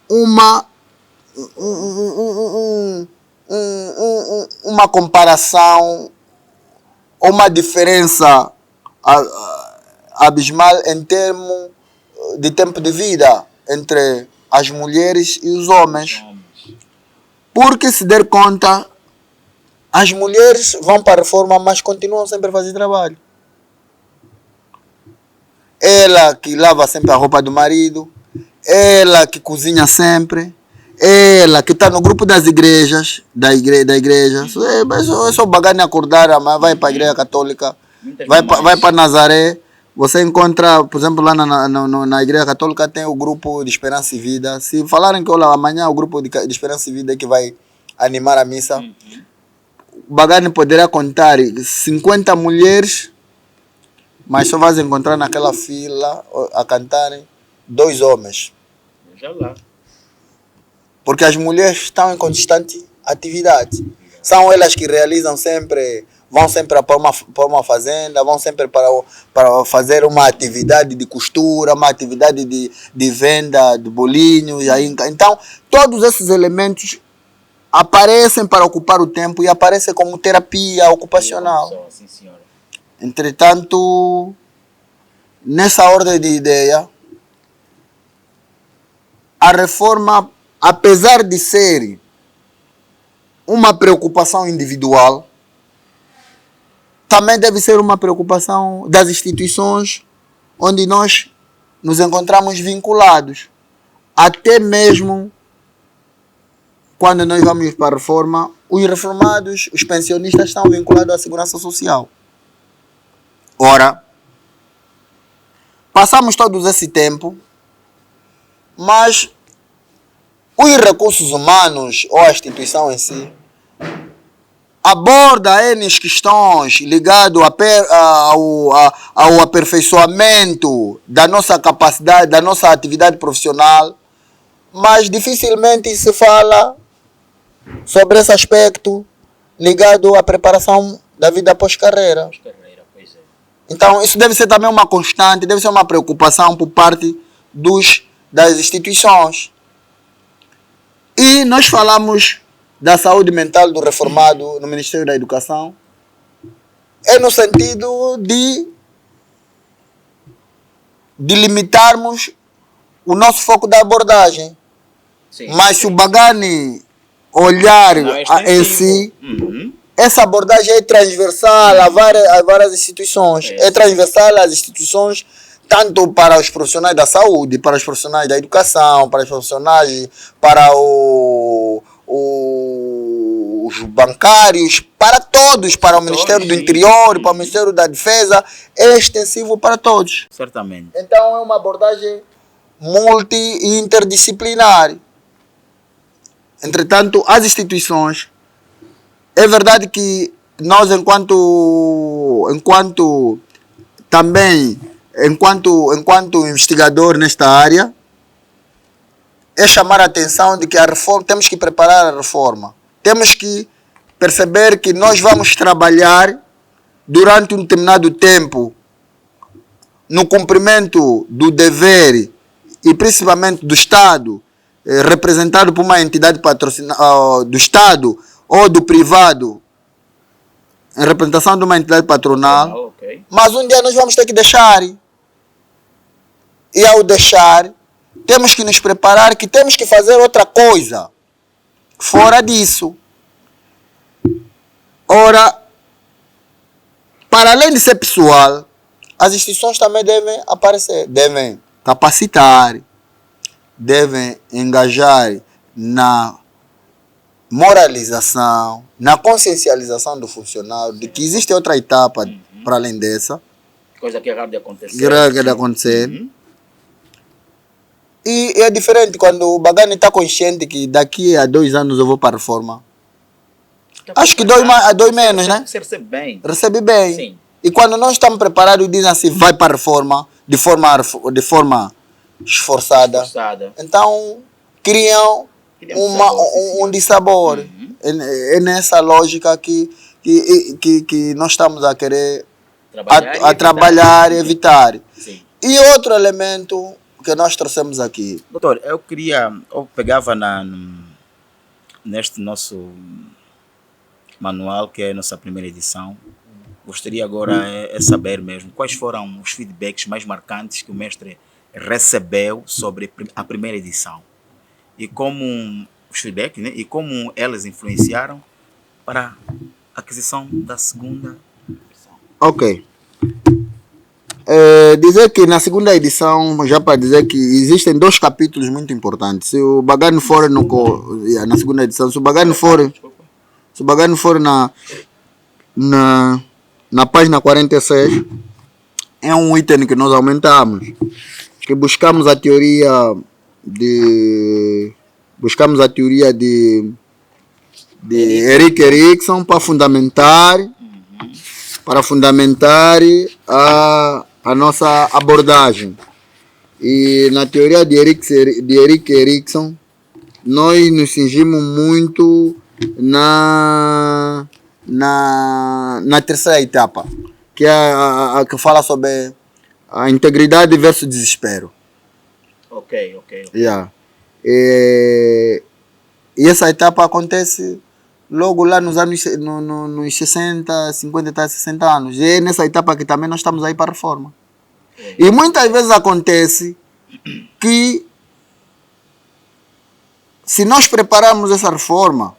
uma comparação, uma diferença abismal em termos de tempo de vida entre as mulheres e os homens. Porque, se der conta, as mulheres vão para a reforma, mas continuam sempre a fazer trabalho. Ela que lava sempre a roupa do marido, ela que cozinha sempre, ela que está no grupo das igrejas, da igreja. É só bagana acordar, amanhã vai para a igreja católica, vai para Nazaré. Você encontra, por exemplo, lá na igreja católica tem o grupo de Esperança e Vida. Se falarem que amanhã o grupo de Esperança e Vida é que vai animar a missa, o bagane poderá contar 50 mulheres, mas só vais encontrar naquela fila a cantarem 2 homens. Já lá. Porque as mulheres estão em constante atividade. São elas que realizam sempre, vão sempre para uma fazenda, vão sempre para fazer uma atividade de costura, uma atividade de venda de bolinhos. Então, todos esses elementos aparecem para ocupar o tempo e aparecem como terapia ocupacional. Sim, senhora. Entretanto, nessa ordem de ideia, a reforma, apesar de ser uma preocupação individual, também deve ser uma preocupação das instituições onde nós nos encontramos vinculados. Até mesmo quando nós vamos para a reforma, os reformados, os pensionistas estão vinculados à segurança social. Ora, passamos todo esse tempo, mas os recursos humanos ou a instituição em si aborda N questões ligadas ao aperfeiçoamento da nossa capacidade, da nossa atividade profissional, mas dificilmente se fala sobre esse aspecto ligado à preparação da vida pós-carreira. Pois é. Então, isso deve ser também uma constante, deve ser uma preocupação por parte das instituições. E nós falamos da saúde mental do reformado no Ministério da Educação, é no sentido de limitarmos o nosso foco da abordagem. Sim. Mas se o Bagani olhar em si, essa abordagem é transversal a várias instituições. É transversal às instituições, tanto para os profissionais da saúde, para os profissionais da educação, para os profissionais, para os bancários, para todos, para o Ministério do Interior, para o Ministério da Defesa, é extensivo para todos. Certamente. Então é uma abordagem multi e interdisciplinar. Entretanto, as instituições, é verdade que nós enquanto investigador nesta área, é chamar a atenção de que a reforma, temos que preparar a reforma. Temos que perceber que nós vamos trabalhar durante um determinado tempo no cumprimento do dever e principalmente do Estado, representado por uma entidade patrocinada do Estado ou do privado, em representação de uma entidade patronal. Okay. Mas um dia nós vamos ter que deixar. E ao deixar, temos que nos preparar que temos que fazer outra coisa fora disso. Ora, para além de ser pessoal, as instituições também devem aparecer, devem capacitar, devem engajar na moralização, na consciencialização do funcionário de que existe outra etapa para além dessa. Coisa que é raro de acontecer. De acontecer. E é diferente quando o Bagani está consciente que daqui a 2 anos eu vou para a reforma. Acho que dois menos, né? Você recebe bem. Recebe bem. Sim. E quando nós estamos preparados, dizem assim, vai para a reforma de forma esforçada. Então, criam um dissabor. É nessa lógica que nós estamos a querer trabalhar e evitar. Sim. E outro elemento que nós trouxemos aqui. Doutor, eu pegava neste nosso manual, que é a nossa primeira edição. Gostaria agora é saber mesmo quais foram os feedbacks mais marcantes que o mestre recebeu sobre a primeira edição. E como os feedbacks, né? E como elas influenciaram para a aquisição da segunda edição. Ok. Dizer que na segunda edição, já para dizer que existem 2 capítulos muito importantes. Se o Bagani for na segunda edição, se o Bagani for na página 46, é um item que nós aumentamos, que buscamos a teoria de Erik Erikson para fundamentar a nossa abordagem. E na teoria de Erik Erikson, nós nos cingimos muito na terceira etapa, que é a que fala sobre a integridade versus desespero. Ok. Yeah. E essa etapa acontece logo lá nos anos nos 60, 50 até 60 anos. E é nessa etapa que também nós estamos aí para a reforma. E muitas vezes acontece que, se nós prepararmos essa reforma,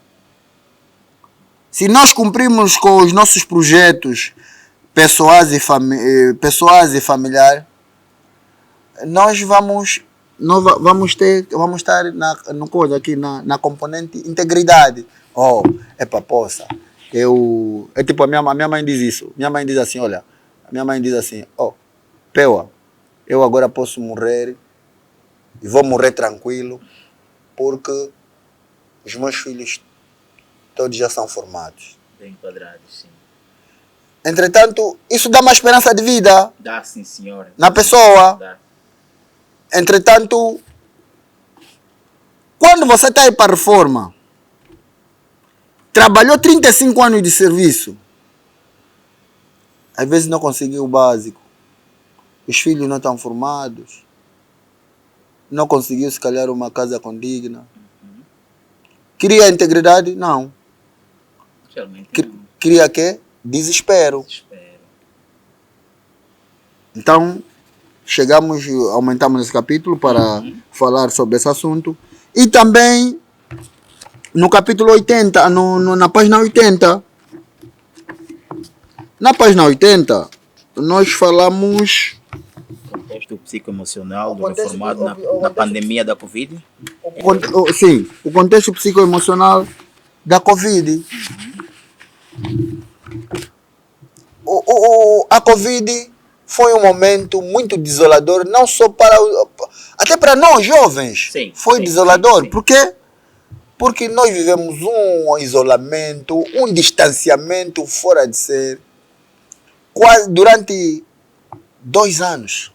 se nós cumprirmos com os nossos projetos pessoais e familiares, nós vamos estar na componente integridade. Poça. É tipo, a minha mãe diz isso. Minha mãe diz assim, Peua, eu agora posso morrer e vou morrer tranquilo porque os meus filhos todos já são formados. Bem enquadrados, sim. Entretanto, isso dá uma esperança de vida. Dá, sim, senhor. Na pessoa. Dá. Entretanto, quando você está aí para a reforma, trabalhou 35 anos de serviço, às vezes não conseguiu o básico. Os filhos não estão formados. Não conseguiu, se calhar, uma casa condigna. Queria integridade? Não. Queria quê? Desespero. Então, aumentamos esse capítulo para falar sobre esse assunto. E também, no capítulo 80, na página 80, nós falamos... Contexto psicoemocional do reformado na pandemia da Covid. Sim, o contexto psicoemocional da Covid. A Covid foi um momento muito desolador, não só até para nós jovens. Sim, foi desolador. Sim. Por quê? Porque nós vivemos um isolamento, um distanciamento fora de ser, quase durante 2 anos.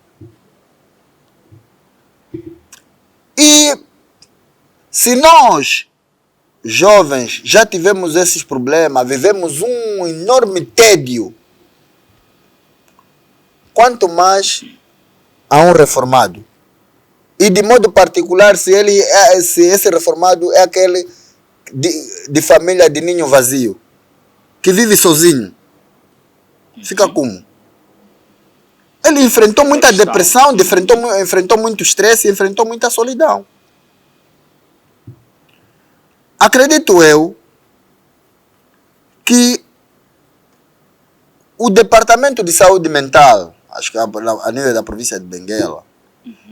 E se nós, jovens, já tivemos esses problemas, vivemos um enorme tédio, quanto mais a um reformado. E de modo particular, se esse reformado é aquele de família de ninho vazio, que vive sozinho, fica como? Ele enfrentou muita depressão, enfrentou muito estresse, enfrentou muita solidão. Acredito eu que o Departamento de Saúde Mental, acho que a nível da província de Benguela,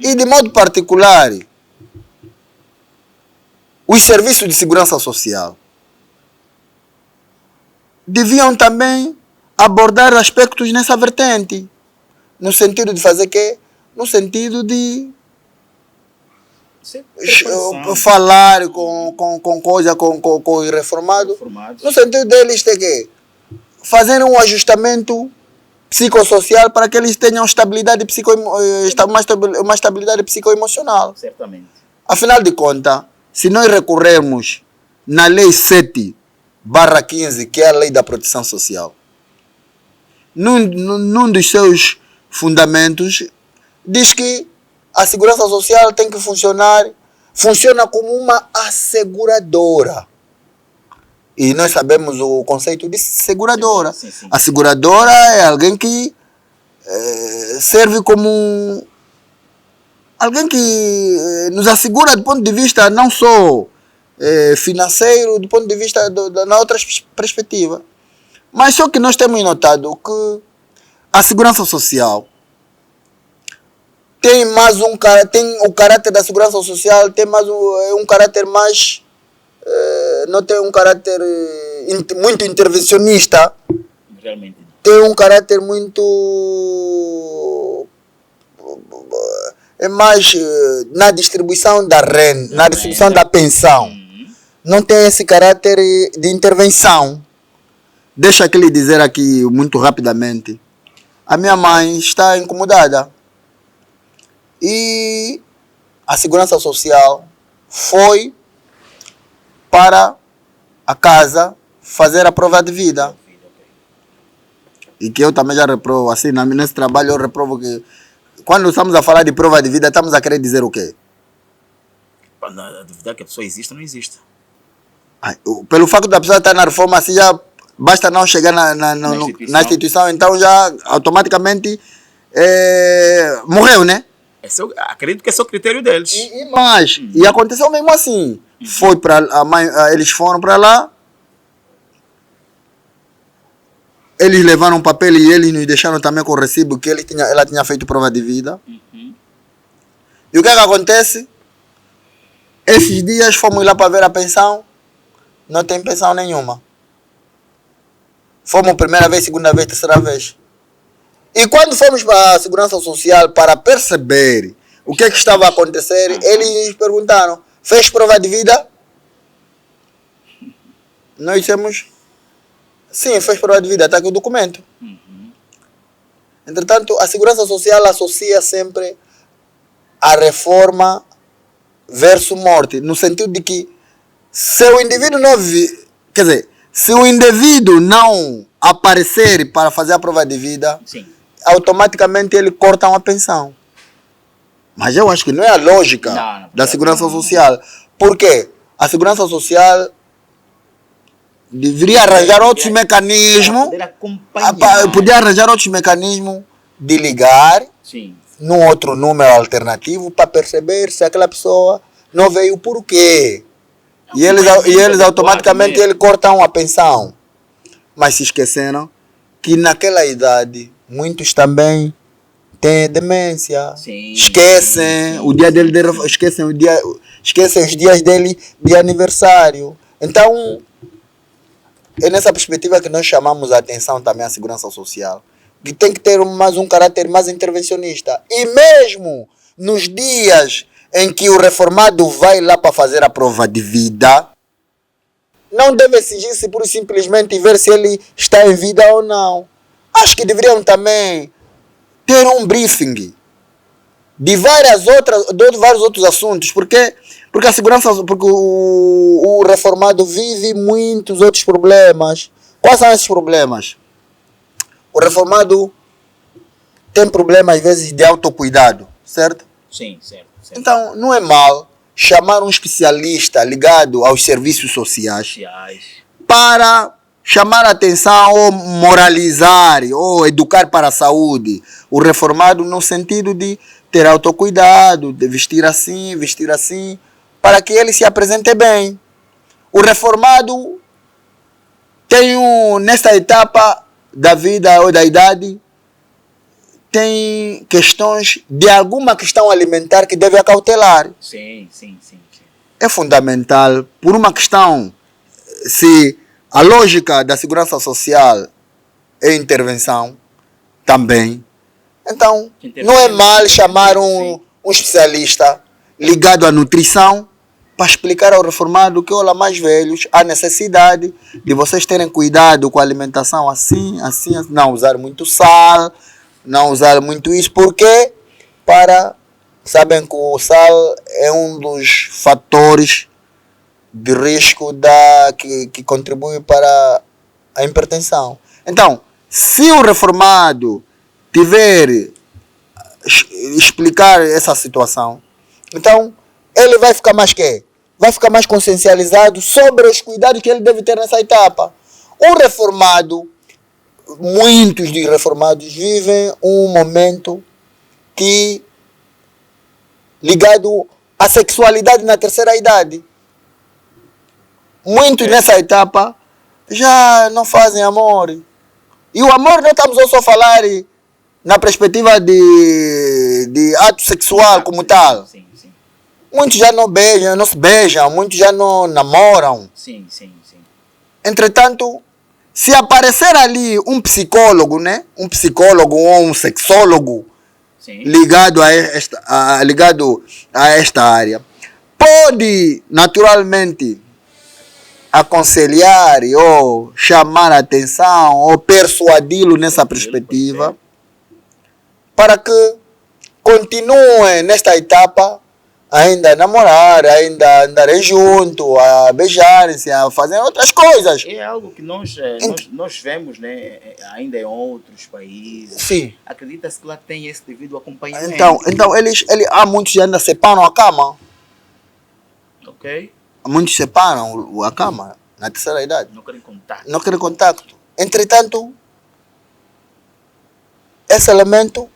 e de modo particular os serviços de segurança social, deviam também abordar aspectos nessa vertente. No sentido de fazer quê? No sentido de falar com os reformados. No sentido deles ter que fazer um ajustamento psicossocial para que eles tenham uma estabilidade psicoemocional. Certamente. Afinal de contas, se nós recorrermos na Lei 7/15, que é a Lei da Proteção Social, num dos seus fundamentos, diz que a segurança social tem que funciona como uma asseguradora. E nós sabemos o conceito de seguradora. Sim, sim. A seguradora é alguém que serve como alguém que nos assegura do ponto de vista não só financeiro, do ponto de vista na outra perspectiva. Mas só que nós temos notado que a segurança social tem mais tem o caráter da segurança social, tem mais um caráter mais não tem um caráter muito intervencionista. Realmente. Tem um caráter muito mais na distribuição da renda, na distribuição da pensão. Não tem esse caráter de intervenção. Deixa que lhe dizer aqui muito rapidamente. A minha mãe está incomodada. E a segurança social foi para a casa fazer a prova de vida. E que eu também já reprovo. Assim, nesse trabalho eu reprovo que quando estamos a falar de prova de vida, estamos a querer dizer o quê? A duvidar que a pessoa existe ou não existe. Pelo facto da pessoa estar na reforma, assim já basta não chegar na instituição, então já automaticamente morreu, né? Acredito que esse é o critério deles. E aconteceu mesmo assim. Foi para a mãe, eles foram para lá, eles levaram um papel e eles nos deixaram também com o recibo que ela tinha feito prova de vida. E o que acontece? Esses dias fomos lá para ver a pensão, não tem pensão nenhuma. Fomos primeira vez, segunda vez, terceira vez. E quando fomos para a segurança social para perceber o que estava a acontecer, eles nos perguntaram: fez prova de vida? Nós dissemos: sim, fez prova de vida, está aqui o documento. Entretanto, a segurança social associa sempre a reforma versus morte, no sentido de que se o indivíduo não se o indivíduo não aparecer para fazer a prova de vida, sim, automaticamente ele corta uma pensão. Mas eu acho que não é a lógica da segurança social. Por quê? A segurança social deveria arranjar outros mecanismos, poder arranjar outros mecanismos de ligar num outro número alternativo para perceber se aquela pessoa não veio por quê. E eles automaticamente cortam a pensão. Mas se esqueceram que naquela idade muitos também têm demência. Sim. Esquecem o dia dele, esquecem os dias dele de aniversário. Então, é nessa perspectiva que nós chamamos a atenção também à segurança social, que tem que ter um caráter mais intervencionista. E mesmo nos dias em que o reformado vai lá para fazer a prova de vida, não deve exigir-se por simplesmente ver se ele está em vida ou não. Acho que deveriam também ter um briefing de vários outros assuntos, porque a segurança, porque o reformado vive muitos outros problemas. Quais são esses problemas? O reformado tem problemas às vezes de autocuidado, certo? Sim, certo. Então não é mal chamar um especialista ligado aos serviços sociais para chamar a atenção ou moralizar ou educar para a saúde o reformado no sentido de ter autocuidado, de vestir assim, para que ele se apresente bem. O reformado tem nesta etapa da vida ou da idade, tem questões de alguma questão alimentar que deve acautelar. Sim. É fundamental, por uma questão, se a lógica da segurança social é intervenção, também. Então, não é mal chamar um especialista ligado à nutrição para explicar ao reformado que, olha, mais velhos, há necessidade de vocês terem cuidado com a alimentação assim, não usar muito sal, não usar muito isso, porque sabem que o sal é um dos fatores de risco que contribui para a hipertensão. Então, se o reformado tiver explicar essa situação, então ele vai ficar mais quê? Vai ficar mais consciencializado sobre os cuidados que ele deve ter nessa etapa. Muitos dos reformados vivem um momento ligado à sexualidade na terceira idade. Muitos nessa etapa já não fazem amor. E o amor não estamos só a falar na perspectiva de ato sexual como tal. Sim. Muitos já não se beijam, muitos já não namoram. Sim. Entretanto, se aparecer ali um psicólogo, né? Um psicólogo ou um sexólogo ligado a esta área, pode naturalmente aconselhar ou chamar a atenção ou persuadi-lo nessa perspectiva para que continue nesta etapa ainda a namorar, ainda andarem junto, a beijarem-se, a fazer outras coisas. É algo que nós vemos, né, ainda em outros países. Sim. Acredita-se que lá tem esse devido acompanhamento. Então há muitos que ainda separam a cama. Ok. Muitos separam a cama na terceira idade. Não querem contato. Entretanto, esse elemento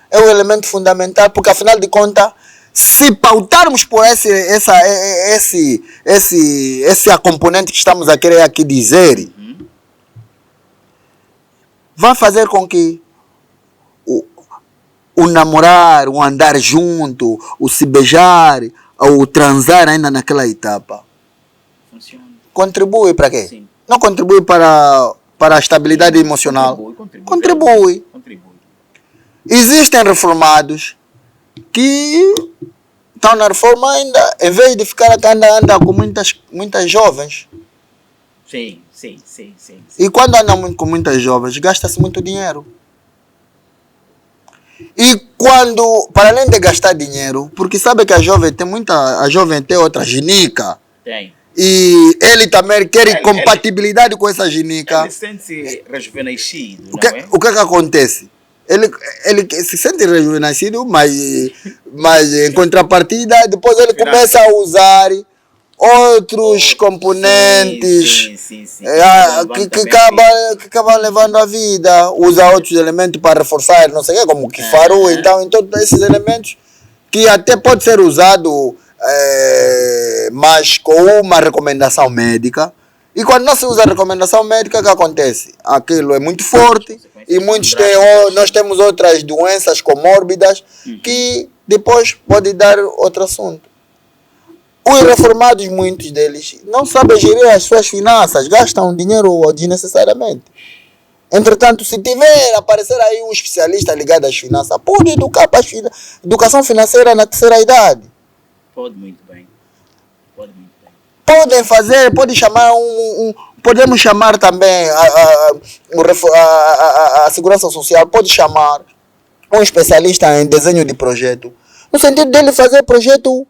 é um elemento fundamental, porque afinal de contas, se pautarmos por esse componente que estamos a querer aqui dizer, vai fazer com que o namorar, o andar junto, o se beijar, ou transar ainda naquela etapa, funciona. Contribui para quê? Sim. Não contribui para a estabilidade emocional. Contribui. Existem reformados que estão na reforma ainda, em vez de ficar aqui, anda com muitas jovens. Sim. E quando andam com muitas jovens, gasta-se muito dinheiro. E quando, para além de gastar dinheiro, porque sabe que a jovem tem outra ginica. Tem. E ele também quer compatibilidade com essa ginica. Ele sente-se rejuvenescido, O que acontece? Ele se sente rejuvenescido, mas em contrapartida, depois ele começa a usar outros componentes que acabam levando a vida. Usa outros elementos para reforçar, não sei o que, como que farou. Então esses elementos que até pode ser usado, mas com uma recomendação médica. E quando não se usa a recomendação médica, o que acontece? Aquilo é muito forte e nós temos outras doenças comórbidas que depois pode dar outro assunto. Os reformados, muitos deles, não sabem gerir as suas finanças, gastam dinheiro desnecessariamente. Entretanto, se tiver aparecer aí um especialista ligado às finanças, pode educar para educação financeira na terceira idade. Pode muito bem. podem fazer, podemos chamar também a Segurança Social, pode chamar um especialista em desenho de projeto, no sentido dele fazer projeto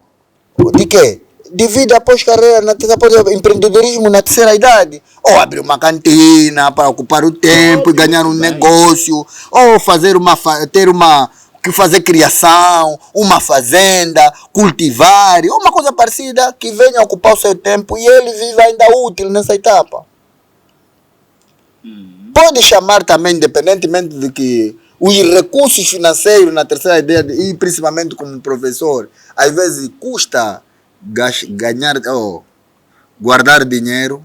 de quê? De vida após carreira, após empreendedorismo na terceira idade. Ou abrir uma cantina para ocupar o tempo e ganhar um negócio. Ou fazer criação, uma fazenda, cultivar, ou uma coisa parecida que venha ocupar o seu tempo e ele viva ainda útil nessa etapa. Pode chamar também, independentemente de que os recursos financeiros na terceira idade, e principalmente como professor, às vezes custa guardar dinheiro,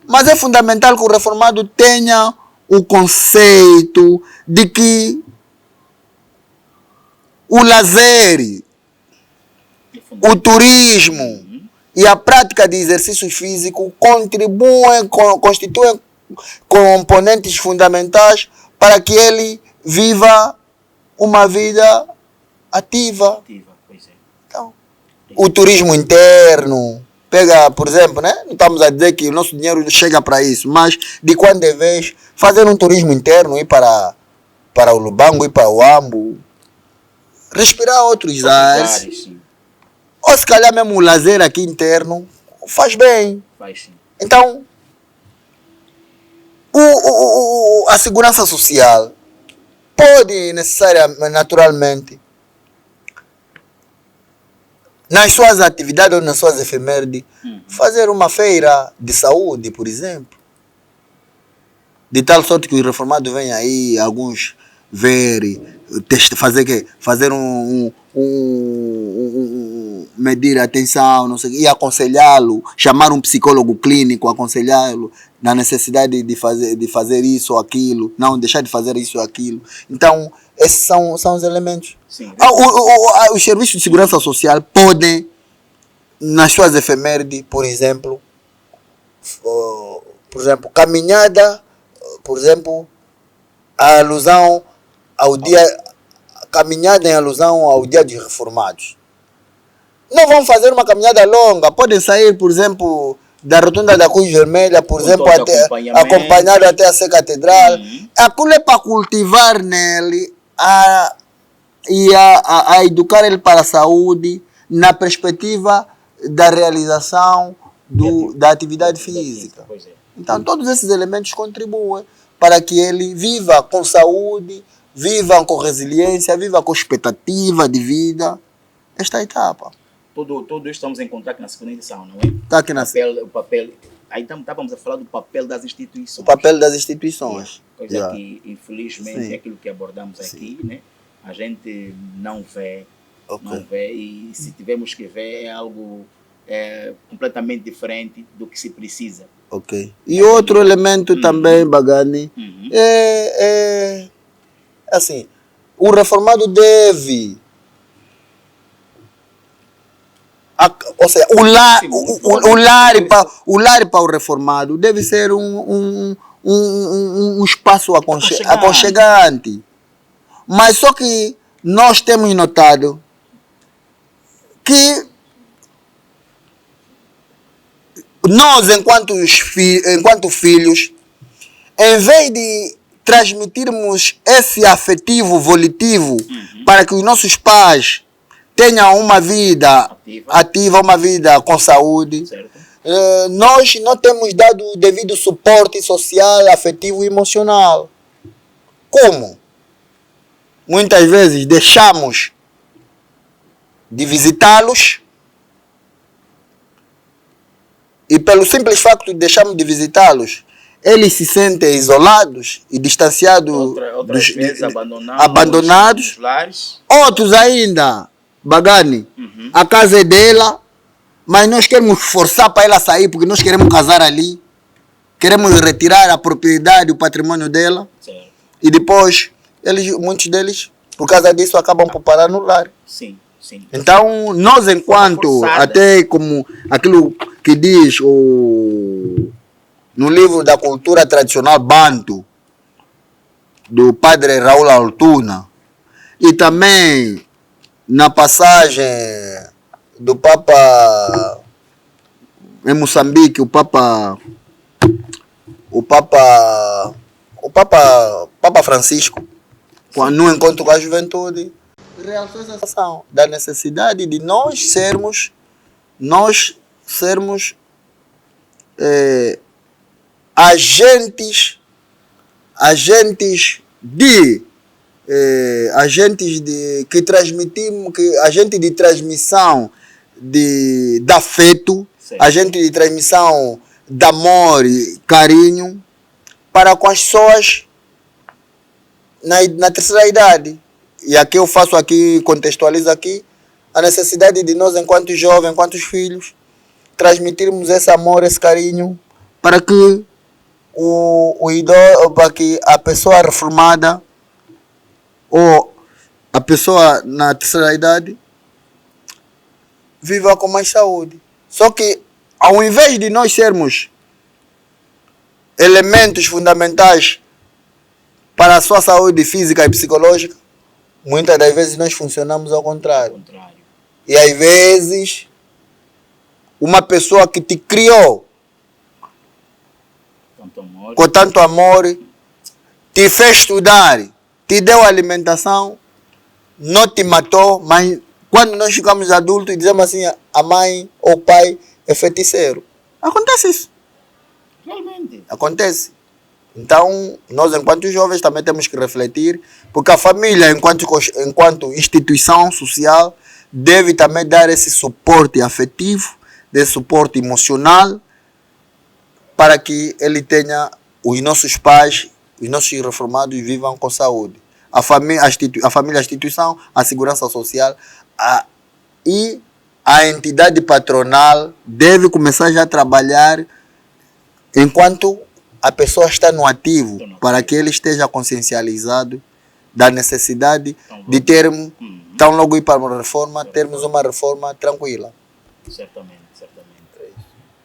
mas é fundamental que o reformado tenha o conceito de que o lazer, o turismo e a prática de exercícios físicos constituem componentes fundamentais para que ele viva uma vida ativa. Então, o turismo interno, pega, por exemplo, né? Não estamos a dizer que o nosso dinheiro chega para isso, mas de quando em vez fazer um turismo interno, ir para o Lubango, ir para o Ambo, respirar outros ares, ou se calhar mesmo o lazer aqui interno, faz bem. Faz sim. Então, a segurança social pode naturalmente, nas suas atividades ou nas suas efemérides, fazer uma feira de saúde, por exemplo. De tal sorte que os reformados vêm aí, alguns fazer medir a atenção, não sei, e aconselhá-lo, chamar um psicólogo clínico, aconselhá-lo na necessidade de fazer isso ou aquilo, não deixar de fazer isso ou aquilo. Então, esses são os elementos. Os serviços de segurança social podem, nas suas efemérides, por exemplo, caminhada, por exemplo, a alusão ao dia, caminhada em alusão ao dia dos reformados. Não vão fazer uma caminhada longa, podem sair, por exemplo, da rotunda da Cruz Vermelha, por exemplo, acompanhado até a Sé Catedral. Aquilo é para cultivar nele a educar ele para a saúde, na perspectiva da realização da atividade física. Então, todos esses elementos contribuem para que ele viva com saúde, viva com resiliência, viva com expectativa de vida. Esta etapa. Tudo estamos a encontrar aqui na segunda edição, não é? Está aqui o papel. Aí estávamos a falar do papel das instituições. O papel das instituições. Coisa que, infelizmente, é aquilo que abordamos aqui, né? A gente não vê. Não vê. E se tivermos que ver, é algo completamente diferente do que se precisa. Ok. E outro elemento também, Bagani, é assim, o reformado deve... Ou seja, o lar para o reformado deve ser um espaço aconchegante. Mas só que nós temos notado que nós, enquanto filhos, em vez de transmitirmos esse afetivo volitivo para que os nossos pais tenham uma vida ativa, uma vida com saúde, nós não temos dado o devido suporte social, afetivo e emocional. Como? Muitas vezes deixamos de visitá-los e pelo simples facto de deixarmos de visitá-los, eles se sentem isolados e distanciados, outras vezes abandonados. Nos lares. Outros ainda, Bagani, a casa é dela, mas nós queremos forçar para ela sair porque nós queremos casar ali, queremos retirar a propriedade, o patrimônio dela. Certo. E depois, muitos deles, por causa disso, acabam por parar no lar. Sim, sim. Então, nós enquanto, até como aquilo que diz no livro da cultura tradicional Bantu, do padre Raul Altuna, e também na passagem do Papa em Moçambique, Papa Francisco, quando no encontro com a juventude, realçou essa ação da necessidade de nós sermos agentes que transmitimos, agente de transmissão de afeto, Sim. agente de transmissão de amor e carinho para com as pessoas na terceira idade. E aqui eu faço aqui, contextualizo aqui, a necessidade de nós, enquanto jovens, enquanto filhos, transmitirmos esse amor, esse carinho, para que o idoso, para que a pessoa reformada ou a pessoa na terceira idade viva com mais saúde. Só que, ao invés de nós sermos elementos fundamentais para a sua saúde física e psicológica, muitas das vezes nós funcionamos ao contrário. E às vezes, uma pessoa que te criou com tanto amor, te fez estudar, te deu alimentação, não te matou, mas quando nós ficamos adultos e dizemos assim, a mãe ou o pai é feiticeiro. Acontece isso. Realmente. Acontece. Então, nós enquanto jovens também temos que refletir, porque a família, enquanto instituição social, deve também dar esse suporte afetivo, esse suporte emocional, para que ele tenha, os nossos pais, os nossos reformados vivam com saúde. A família, a instituição, a segurança social e a entidade patronal deve começar já a trabalhar enquanto a pessoa está no ativo, para que ele esteja consciencializado da necessidade de termos, tão logo ir para uma reforma, termos uma reforma tranquila. Certamente.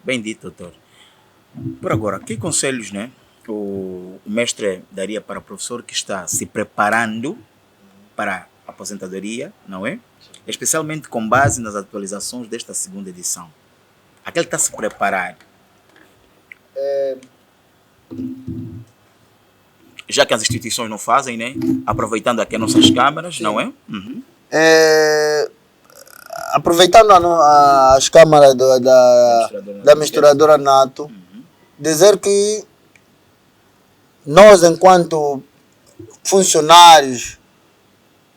Bem dito, doutor. Por agora, que conselhos, né, o mestre daria para o professor que está se preparando para a aposentadoria, não é? Especialmente com base nas atualizações desta segunda edição. Aquele que está a se preparar. Já que as instituições não fazem, né? Aproveitando aqui as nossas câmaras, sim, não é? Uhum. Aproveitando as câmaras da misturadora Nato, uhum, dizer que nós, enquanto funcionários,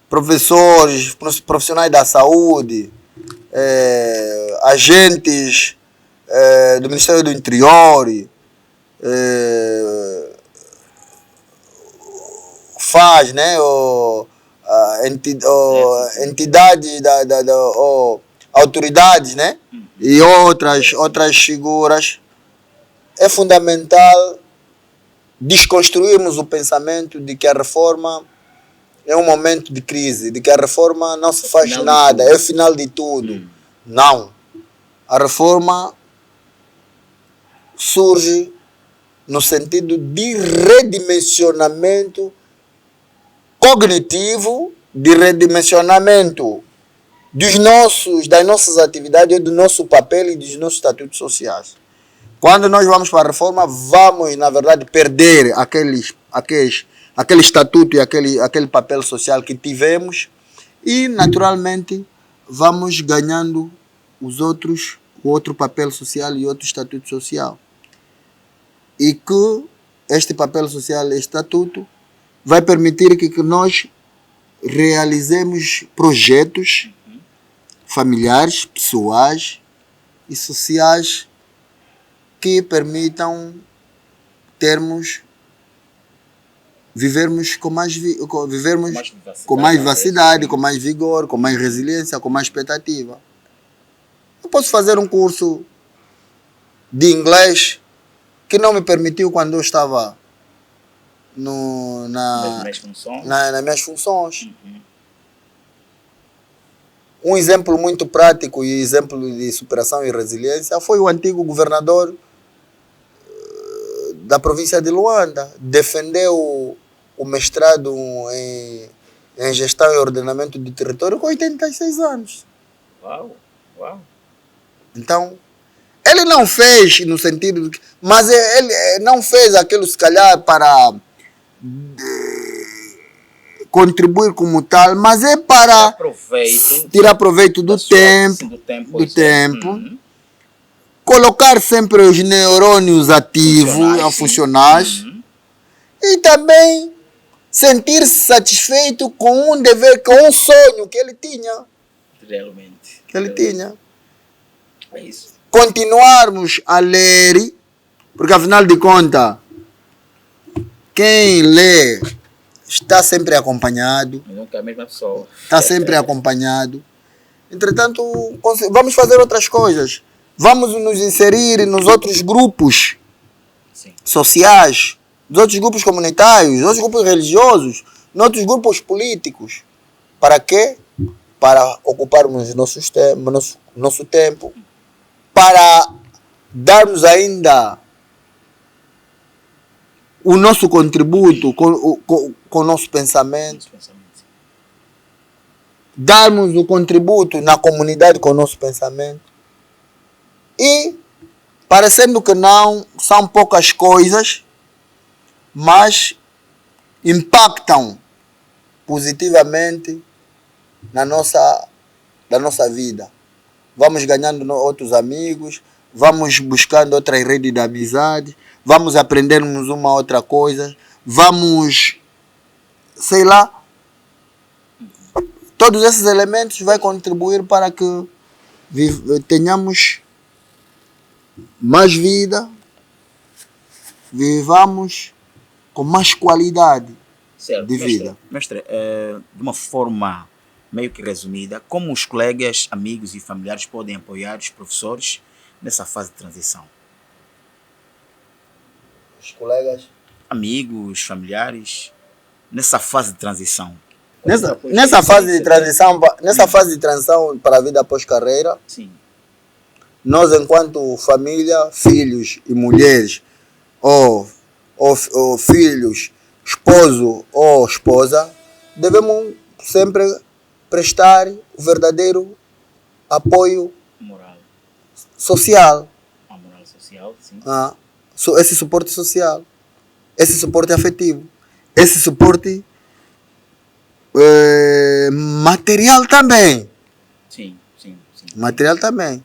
professores, profissionais da saúde, agentes do Ministério do Interior, faz, né, entidades, autoridades, né, e outras figuras, é fundamental desconstruirmos o pensamento de que a reforma é um momento de crise, de que a reforma não se faz nada, é o final de tudo. Não. A reforma surge no sentido de redimensionamento cognitivo, de redimensionamento das nossas atividades, do nosso papel e dos nossos estatutos sociais. Quando nós vamos para a reforma, vamos, na verdade, perder aquele estatuto e aquele papel social que tivemos e, naturalmente, vamos ganhando o outro papel social e outro estatuto social. E que este papel social e estatuto vai permitir que nós realizemos projetos familiares, pessoais e sociais que permitam vivermos com mais vivacidade, com mais vigor, com mais resiliência, com mais expectativa. Eu posso fazer um curso de inglês que não me permitiu quando eu estava nas minhas funções. Uhum. Um exemplo muito prático e exemplo de superação e resiliência foi o antigo governador da província de Luanda. Defendeu o mestrado em gestão e ordenamento do território com 86 anos. Uau! Então, Ele não fez no sentido... Mas ele não fez aquilo, se calhar, para contribuir como tal, mas é para tirar proveito do tempo, Uhum. colocar sempre os neurônios ativos a funcionar Uhum. e também sentir-se satisfeito com um dever, com um sonho que ele tinha. Realmente. Que ele tinha. É isso. Continuarmos a ler, porque afinal de contas, quem lê está sempre acompanhado. Nunca a mesma pessoa. Está sempre acompanhado. Entretanto, vamos fazer outras coisas. Vamos nos inserir nos outros grupos Sim. sociais, nos outros grupos comunitários, nos outros grupos religiosos, nos outros grupos políticos. Para quê? Para ocuparmos nosso tempo, para darmos ainda o nosso contributo com o nosso pensamento, darmos o contributo na comunidade com o nosso pensamento. E, parecendo que não, são poucas coisas, mas impactam positivamente na nossa vida. Vamos ganhando outros amigos, vamos buscando outras redes de amizade, vamos aprendermos uma outra coisa, vamos, sei lá, todos esses elementos vão contribuir para que tenhamos mais vida, vivamos com mais qualidade de vida. Mestre, de uma forma meio que resumida, como os colegas, amigos e familiares podem apoiar os professores nessa fase de transição? Os colegas, amigos, familiares, nessa fase de transição. Nessa fase de transição para a vida após carreira, sim, nós enquanto família, filhos e mulheres, ou filhos, esposo ou esposa, devemos sempre prestar o verdadeiro apoio moral social. A moral social, sim. Esse suporte social, esse suporte afetivo, esse suporte material também. Sim. Material também.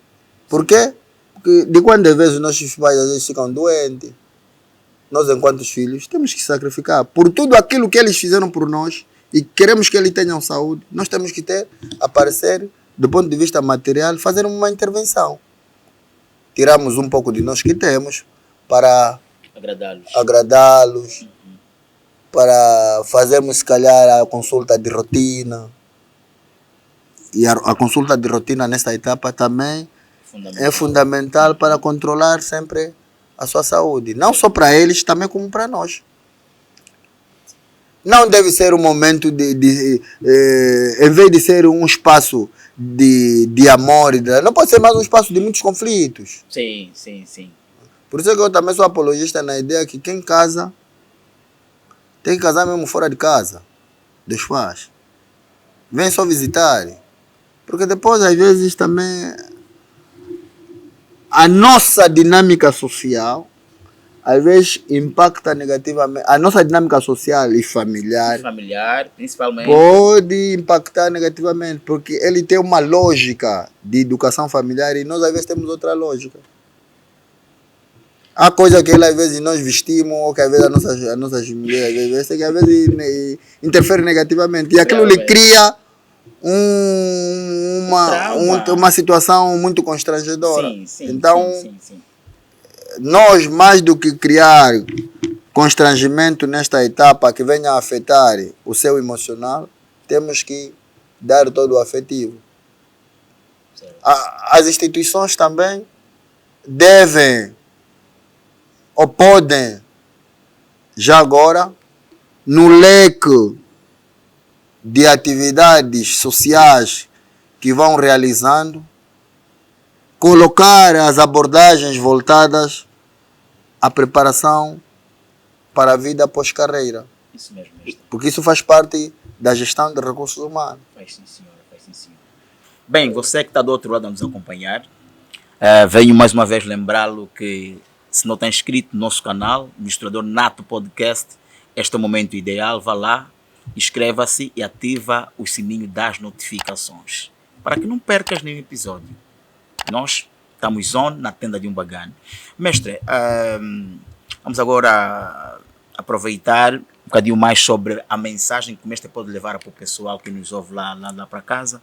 Por quê? Porque de quando às vezes nossos pais às vezes ficam doentes, nós enquanto filhos temos que sacrificar por tudo aquilo que eles fizeram por nós e queremos que eles tenham saúde. Nós temos que aparecer do ponto de vista material, fazer uma intervenção. Tiramos um pouco de nós que temos para agradá-los, para fazermos, se calhar, a consulta de rotina. E a consulta de rotina nesta etapa também é fundamental para controlar sempre a sua saúde. Não só para eles, também como para nós. Não deve ser um momento em vez de ser um espaço de amor, não pode ser mais um espaço de muitos conflitos. Sim. Por isso é que eu também sou apologista na ideia que quem casa tem que casar mesmo fora de casa. Deus faz. Vem só visitar. Porque depois, às vezes, também a nossa dinâmica social, às vezes, impacta negativamente. A nossa dinâmica social e familiar, principalmente, pode impactar negativamente, porque ele tem uma lógica de educação familiar e nós, às vezes, temos outra lógica. Há coisa que às vezes nós vestimos, ou que às vezes as nossas mulheres, às vezes interfere negativamente. E aquilo lhe cria uma situação muito constrangedora. Sim. Nós, mais do que criar constrangimento nesta etapa que venha a afetar o seu emocional, temos que dar todo o afetivo. As instituições também devem ou podem, já agora, no leque de atividades sociais que vão realizando, colocar as abordagens voltadas à preparação para a vida pós-carreira. Isso mesmo. Porque isso faz parte da gestão de recursos humanos. Faz sim, senhora. Bem, você que está do outro lado a nos acompanhar, Venho mais uma vez lembrá-lo que, se não está inscrito no nosso canal, Misturador Nato Podcast, este é o momento ideal. Vá lá, inscreva-se e ativa o sininho das notificações para que não percas nenhum episódio. Nós estamos na tenda de um bagano. Mestre, vamos agora aproveitar um bocadinho mais sobre a mensagem que o mestre pode levar para o pessoal que nos ouve lá para casa,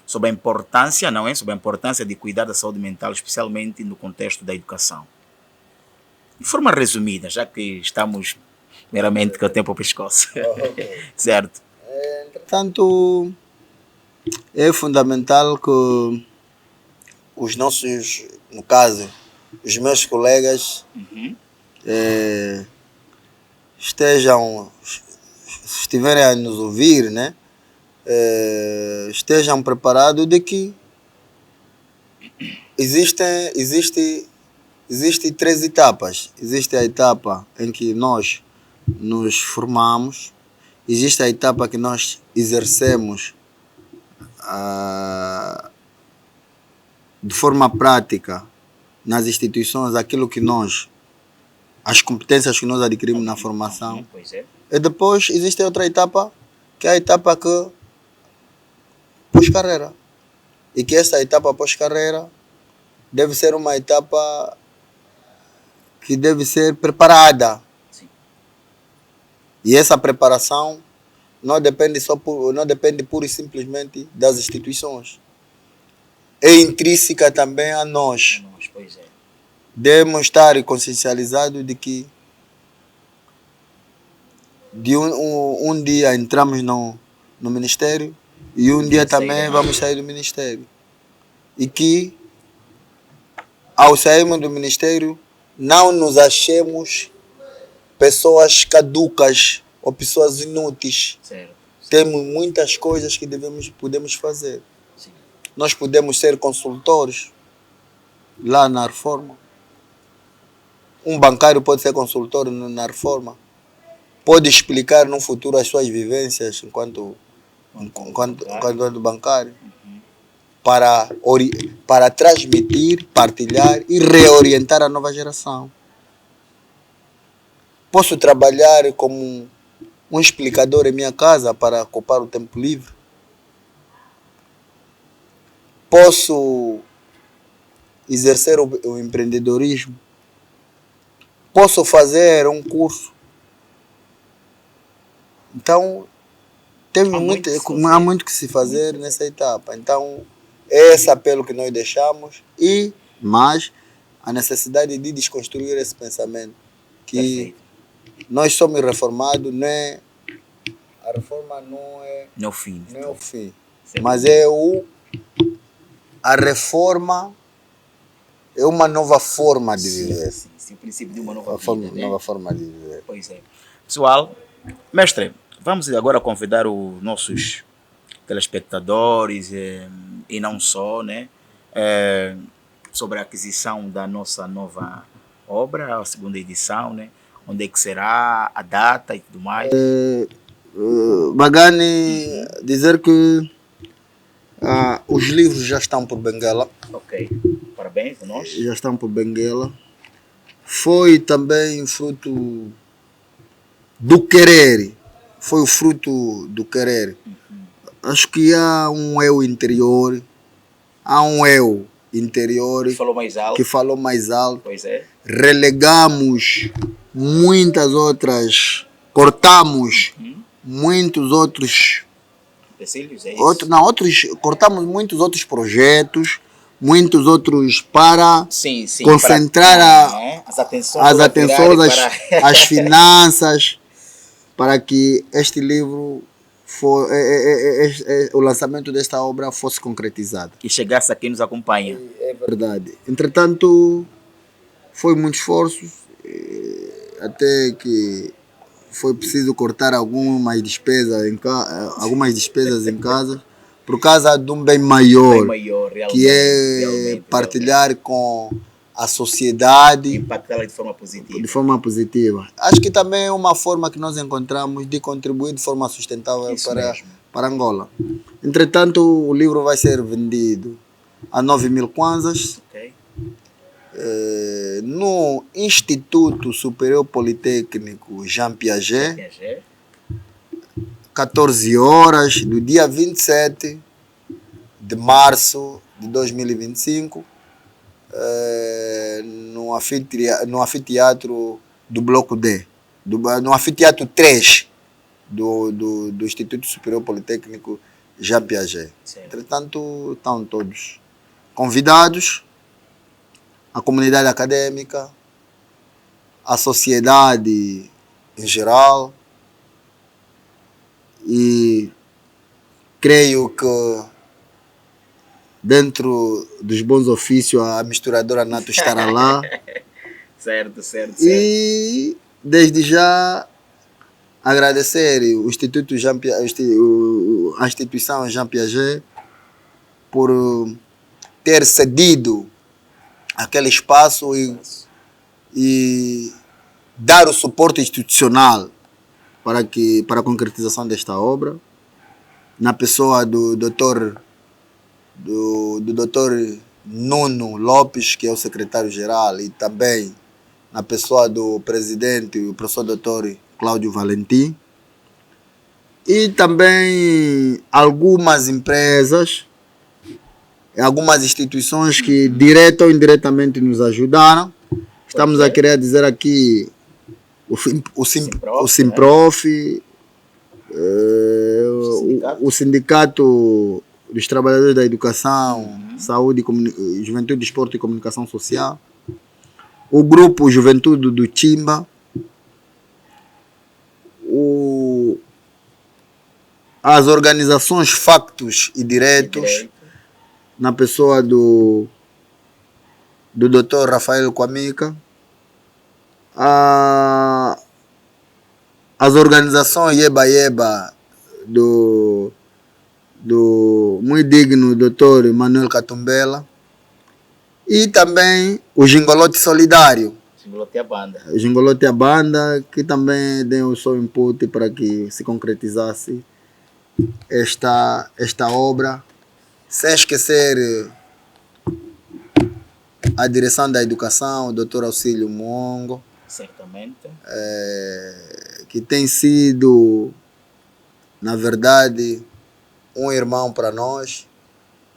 sobre a importância, não é? Sobre a importância de cuidar da saúde mental, especialmente no contexto da educação. De forma resumida, já que estamos meramente com o tempo ao pescoço. Certo? Entretanto, é fundamental que os nossos, no caso, os meus colegas estejam, se estiverem a nos ouvir, né? Estejam preparados de que existem 3 etapas. Existe a etapa em que nós nos formamos, existe a etapa que nós exercemos de forma prática nas instituições aquilo que as competências que nós adquirimos na formação. E depois existe outra etapa, que é a etapa pós-carreira. E que essa etapa pós-carreira deve ser uma etapa que deve ser preparada. Sim. E essa preparação não depende pura e simplesmente das instituições. É intrínseca também a nós. Pois é. Devemos estar consciencializados de que de um dia entramos no ministério e um dia também vamos sair do ministério. E que ao sairmos do ministério não nos achemos pessoas caducas ou pessoas inúteis. Certo. Temos muitas coisas que podemos fazer. Sim. Nós podemos ser consultores lá na reforma. Um bancário pode ser consultor na reforma. Pode explicar no futuro as suas vivências enquanto bancário. Para transmitir, partilhar e reorientar a nova geração. Posso trabalhar como um explicador em minha casa para ocupar o tempo livre. Posso exercer o empreendedorismo. Posso fazer um curso. Então, há muito que se fazer nessa etapa. Então, é esse apelo que nós deixamos mas a necessidade de desconstruir esse pensamento. Que Perfeito. Nós somos reformados, a reforma não é o fim. Mas a reforma é uma nova forma de viver. Sim, o princípio de uma nova vida, né? Nova forma de viver. Pois é. Pessoal, mestre, vamos agora convidar os nossos telespectadores e não só, né? Sobre a aquisição da nossa nova obra, a 2ª edição, né? Onde é que será, a data e tudo mais. Bagane dizer que os livros já estão por Benguela. Ok, parabéns a nós. Já estão por Benguela. Foi também fruto do querer. Foi o fruto do querer. Acho que há um eu interior. Que falou mais alto. Pois é. Relegamos muitas outras. Cortamos muitos outros. Cortamos muitos outros projetos, muitos outros para concentrar as atenções, as finanças, para que este livro, o lançamento desta obra fosse concretizado. E chegasse a quem nos acompanha. É verdade. Entretanto, foi muito esforço, até que foi preciso cortar algumas despesas em casa, por causa de um bem maior que é partilhar com a sociedade, impactá-la de forma positiva. Acho que também é uma forma que nós encontramos de contribuir de forma sustentável para Angola. Entretanto, o livro vai ser vendido a 9.000 kwanzas. Ok. No Instituto Superior Politécnico Jean Piaget, Piaget. 14 horas do dia 27 de março de 2025, no anfiteatro do Bloco D, no anfiteatro 3 do Instituto Superior Politécnico Jean Piaget. Certo. Entretanto, estão todos convidados, a comunidade acadêmica, a sociedade em geral, e creio que dentro dos bons ofícios a misturadora Nato estará lá. Certo, certo, certo. E desde já agradecer o Instituto a instituição Jean Piaget por ter cedido aquele espaço e dar o suporte institucional para a concretização desta obra, na pessoa do Dr. Nuno Lopes, que é o secretário-geral, e também na pessoa do presidente, o professor Dr. Cláudio Valentim, e também algumas empresas, algumas instituições que direta ou indiretamente nos ajudaram. Estamos a querer dizer aqui o Simprof, o Sindicato dos Trabalhadores da Educação, Saúde, Juventude, Desporto e Comunicação Social, o Grupo Juventude do Timba, as organizações Factos e Diretos, na pessoa do Dr. Rafael Kwamika, as organizações Yeba Yeba do muito digno Dr. Manuel Catumbela, e também o Gingolote Solidário, Gingolote a Banda, que também deu o seu input para que se concretizasse esta obra, sem esquecer a direção da educação, o Dr. Auxílio Mongo, certamente, que tem sido, na verdade, um irmão para nós.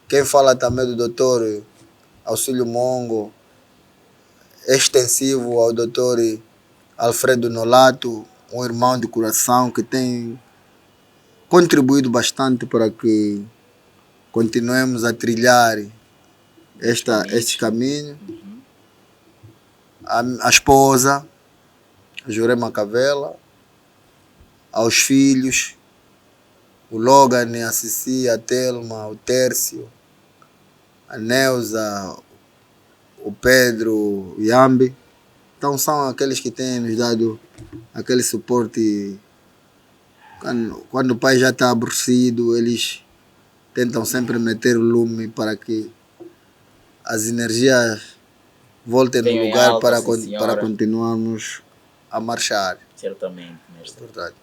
Quem fala também do Dr. Auxílio Mongo, extensivo ao Dr. Alfredo Nolato, um irmão de coração que tem contribuído bastante para que continuemos a trilhar este caminho. A esposa, Jurema Cavela, aos filhos, o Logan, a Cici, a Telma, o Tércio, a Neuza, o Pedro, o Yambi. Então são aqueles que têm nos dado aquele suporte. Quando o pai já está aborrecido, eles tentam sempre meter o lume para que as energias voltem no lugar para continuarmos a marchar. Certamente, mestre. Verdade.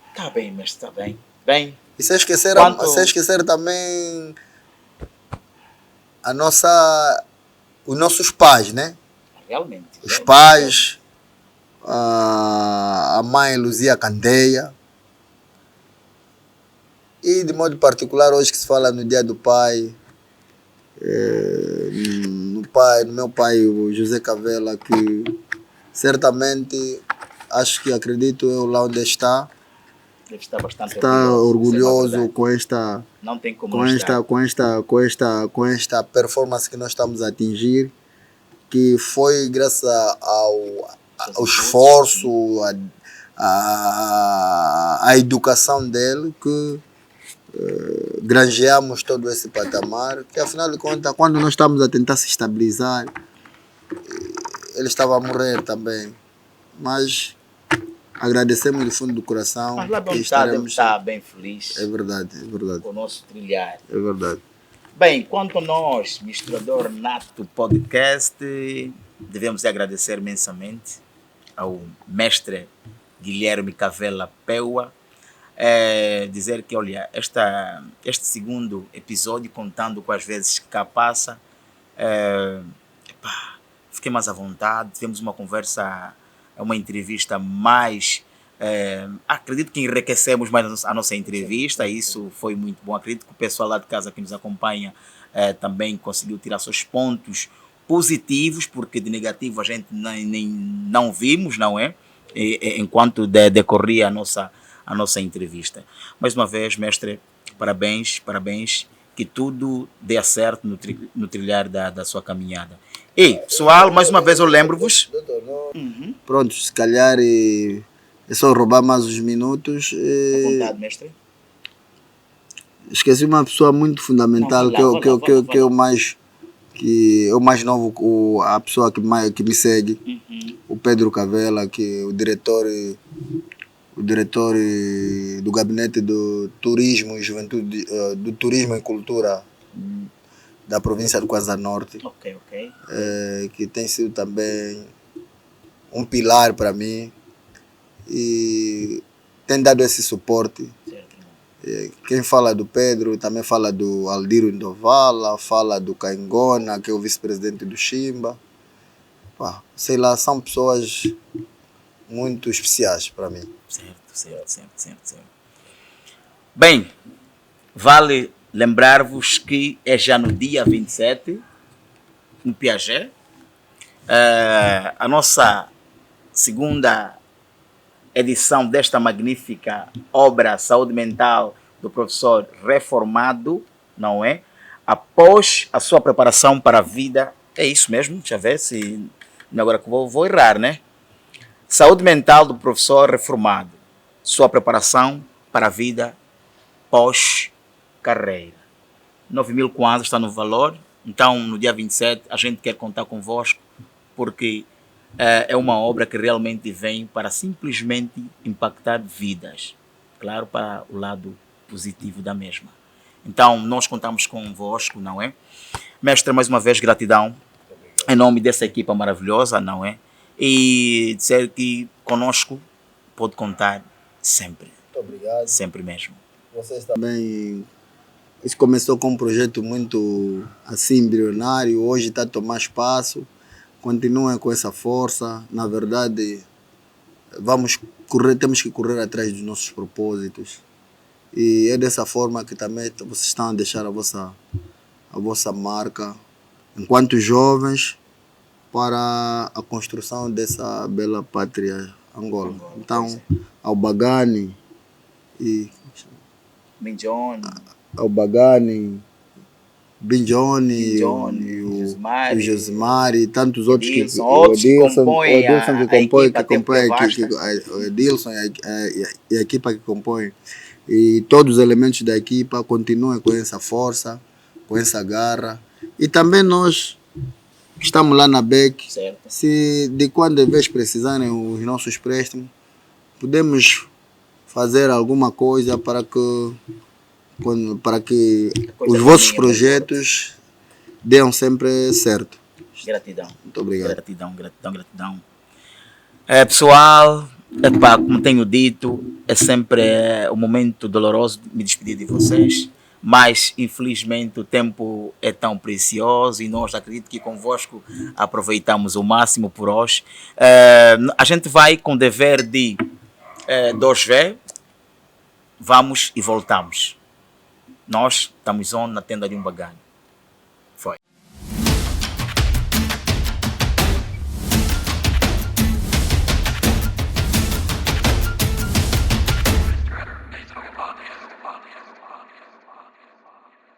Está bem, mestre, está bem. Bem. E sem esquecer também os nossos pais, né? Realmente. Os pais, a mãe Luzia Candeia, e de modo particular hoje que se fala no Dia do Pai, no meu pai, o José Cavela, que certamente, acredito eu, lá onde está, deve estar bastante orgulhoso com esta, não tem como com esta performance que nós estamos a atingir, que foi graças ao esforço, à educação dele, que granjeamos todo esse patamar, que afinal de contas, quando nós estamos a tentar se estabilizar, ele estava a morrer também. Mas agradecemos do fundo do coração. Mas lá onde está, deve estar bem feliz. É verdade, é verdade. Com o nosso trilhar. É verdade. Bem, quanto a nós, Misturador Nato Podcast, devemos agradecer imensamente ao mestre Guilherme Cavela Peua, dizer que, olha, este segundo episódio, contando com as vezes que cá passa, fiquei mais à vontade, tivemos uma conversa, uma entrevista mais... acredito que enriquecemos mais a nossa entrevista, isso foi muito bom. Acredito que o pessoal lá de casa que nos acompanha também conseguiu tirar seus pontos positivos, porque de negativo a gente não vimos, não é? Enquanto decorria a nossa entrevista. Mais uma vez, mestre, parabéns, que tudo dê certo no trilhar da sua caminhada. E, pessoal, mais uma vez eu lembro-vos... Pronto, se calhar é só roubar mais uns minutos. À vontade, mestre. Esqueci uma pessoa muito fundamental, que é o mais novo, a pessoa que me segue, o Pedro Cavela, que é o diretor do Gabinete do Turismo e Juventude, do Turismo e Cultura da província do Kwanza Norte. Ok. Que tem sido também um pilar para mim e tem dado esse suporte. Quem fala do Pedro também fala do Aldiro Indovala, fala do Caingona, que é o vice-presidente do Chimba. Sei lá, são pessoas muito especiais para mim. Certo. Bem, vale lembrar-vos que é já no dia 27, no Piaget, a nossa segunda edição desta magnífica obra Saúde Mental do professor reformado, não é? Após a sua preparação para a vida, é isso mesmo, deixa eu ver se agora que vou errar, né? Saúde Mental do professor reformado, sua preparação para a vida pós-carreira. 9.000 kwanzas está no valor, então no dia 27 a gente quer contar convosco, porque é uma obra que realmente vem para simplesmente impactar vidas, claro, para o lado positivo da mesma. Então, nós contamos convosco, não é? Mestre, mais uma vez, gratidão em nome dessa equipa maravilhosa, não é? E dizer que conosco pode contar sempre. Muito obrigado. Sempre mesmo. Vocês também... Isso começou com um projeto muito assim, embrionário, hoje está a tomar espaço. Continuem com essa força. Na verdade, temos que correr atrás dos nossos propósitos. E é dessa forma que também vocês estão a deixar a vossa marca, enquanto jovens, para a construção dessa bela pátria Angola. Então, ao Bagani e... ao Bagani, Binjoni, o Josimar e tantos outros que compõem o Edilson e a equipa que compõe. E todos os elementos da equipa continuem com essa força, com essa garra. E também nós que estamos lá na BEC, se de quando em vez precisarem os nossos préstimos, podemos fazer alguma coisa para que os vossos projetos deem sempre certo. Gratidão. Muito obrigado. Gratidão. Pessoal, como tenho dito, é sempre um momento doloroso de me despedir de vocês, mas infelizmente o tempo é tão precioso e nós acredito que convosco aproveitamos o máximo por hoje. A gente vai com o dever de 2V, vamos e voltamos. Nós estamos na tenda de um Bagani.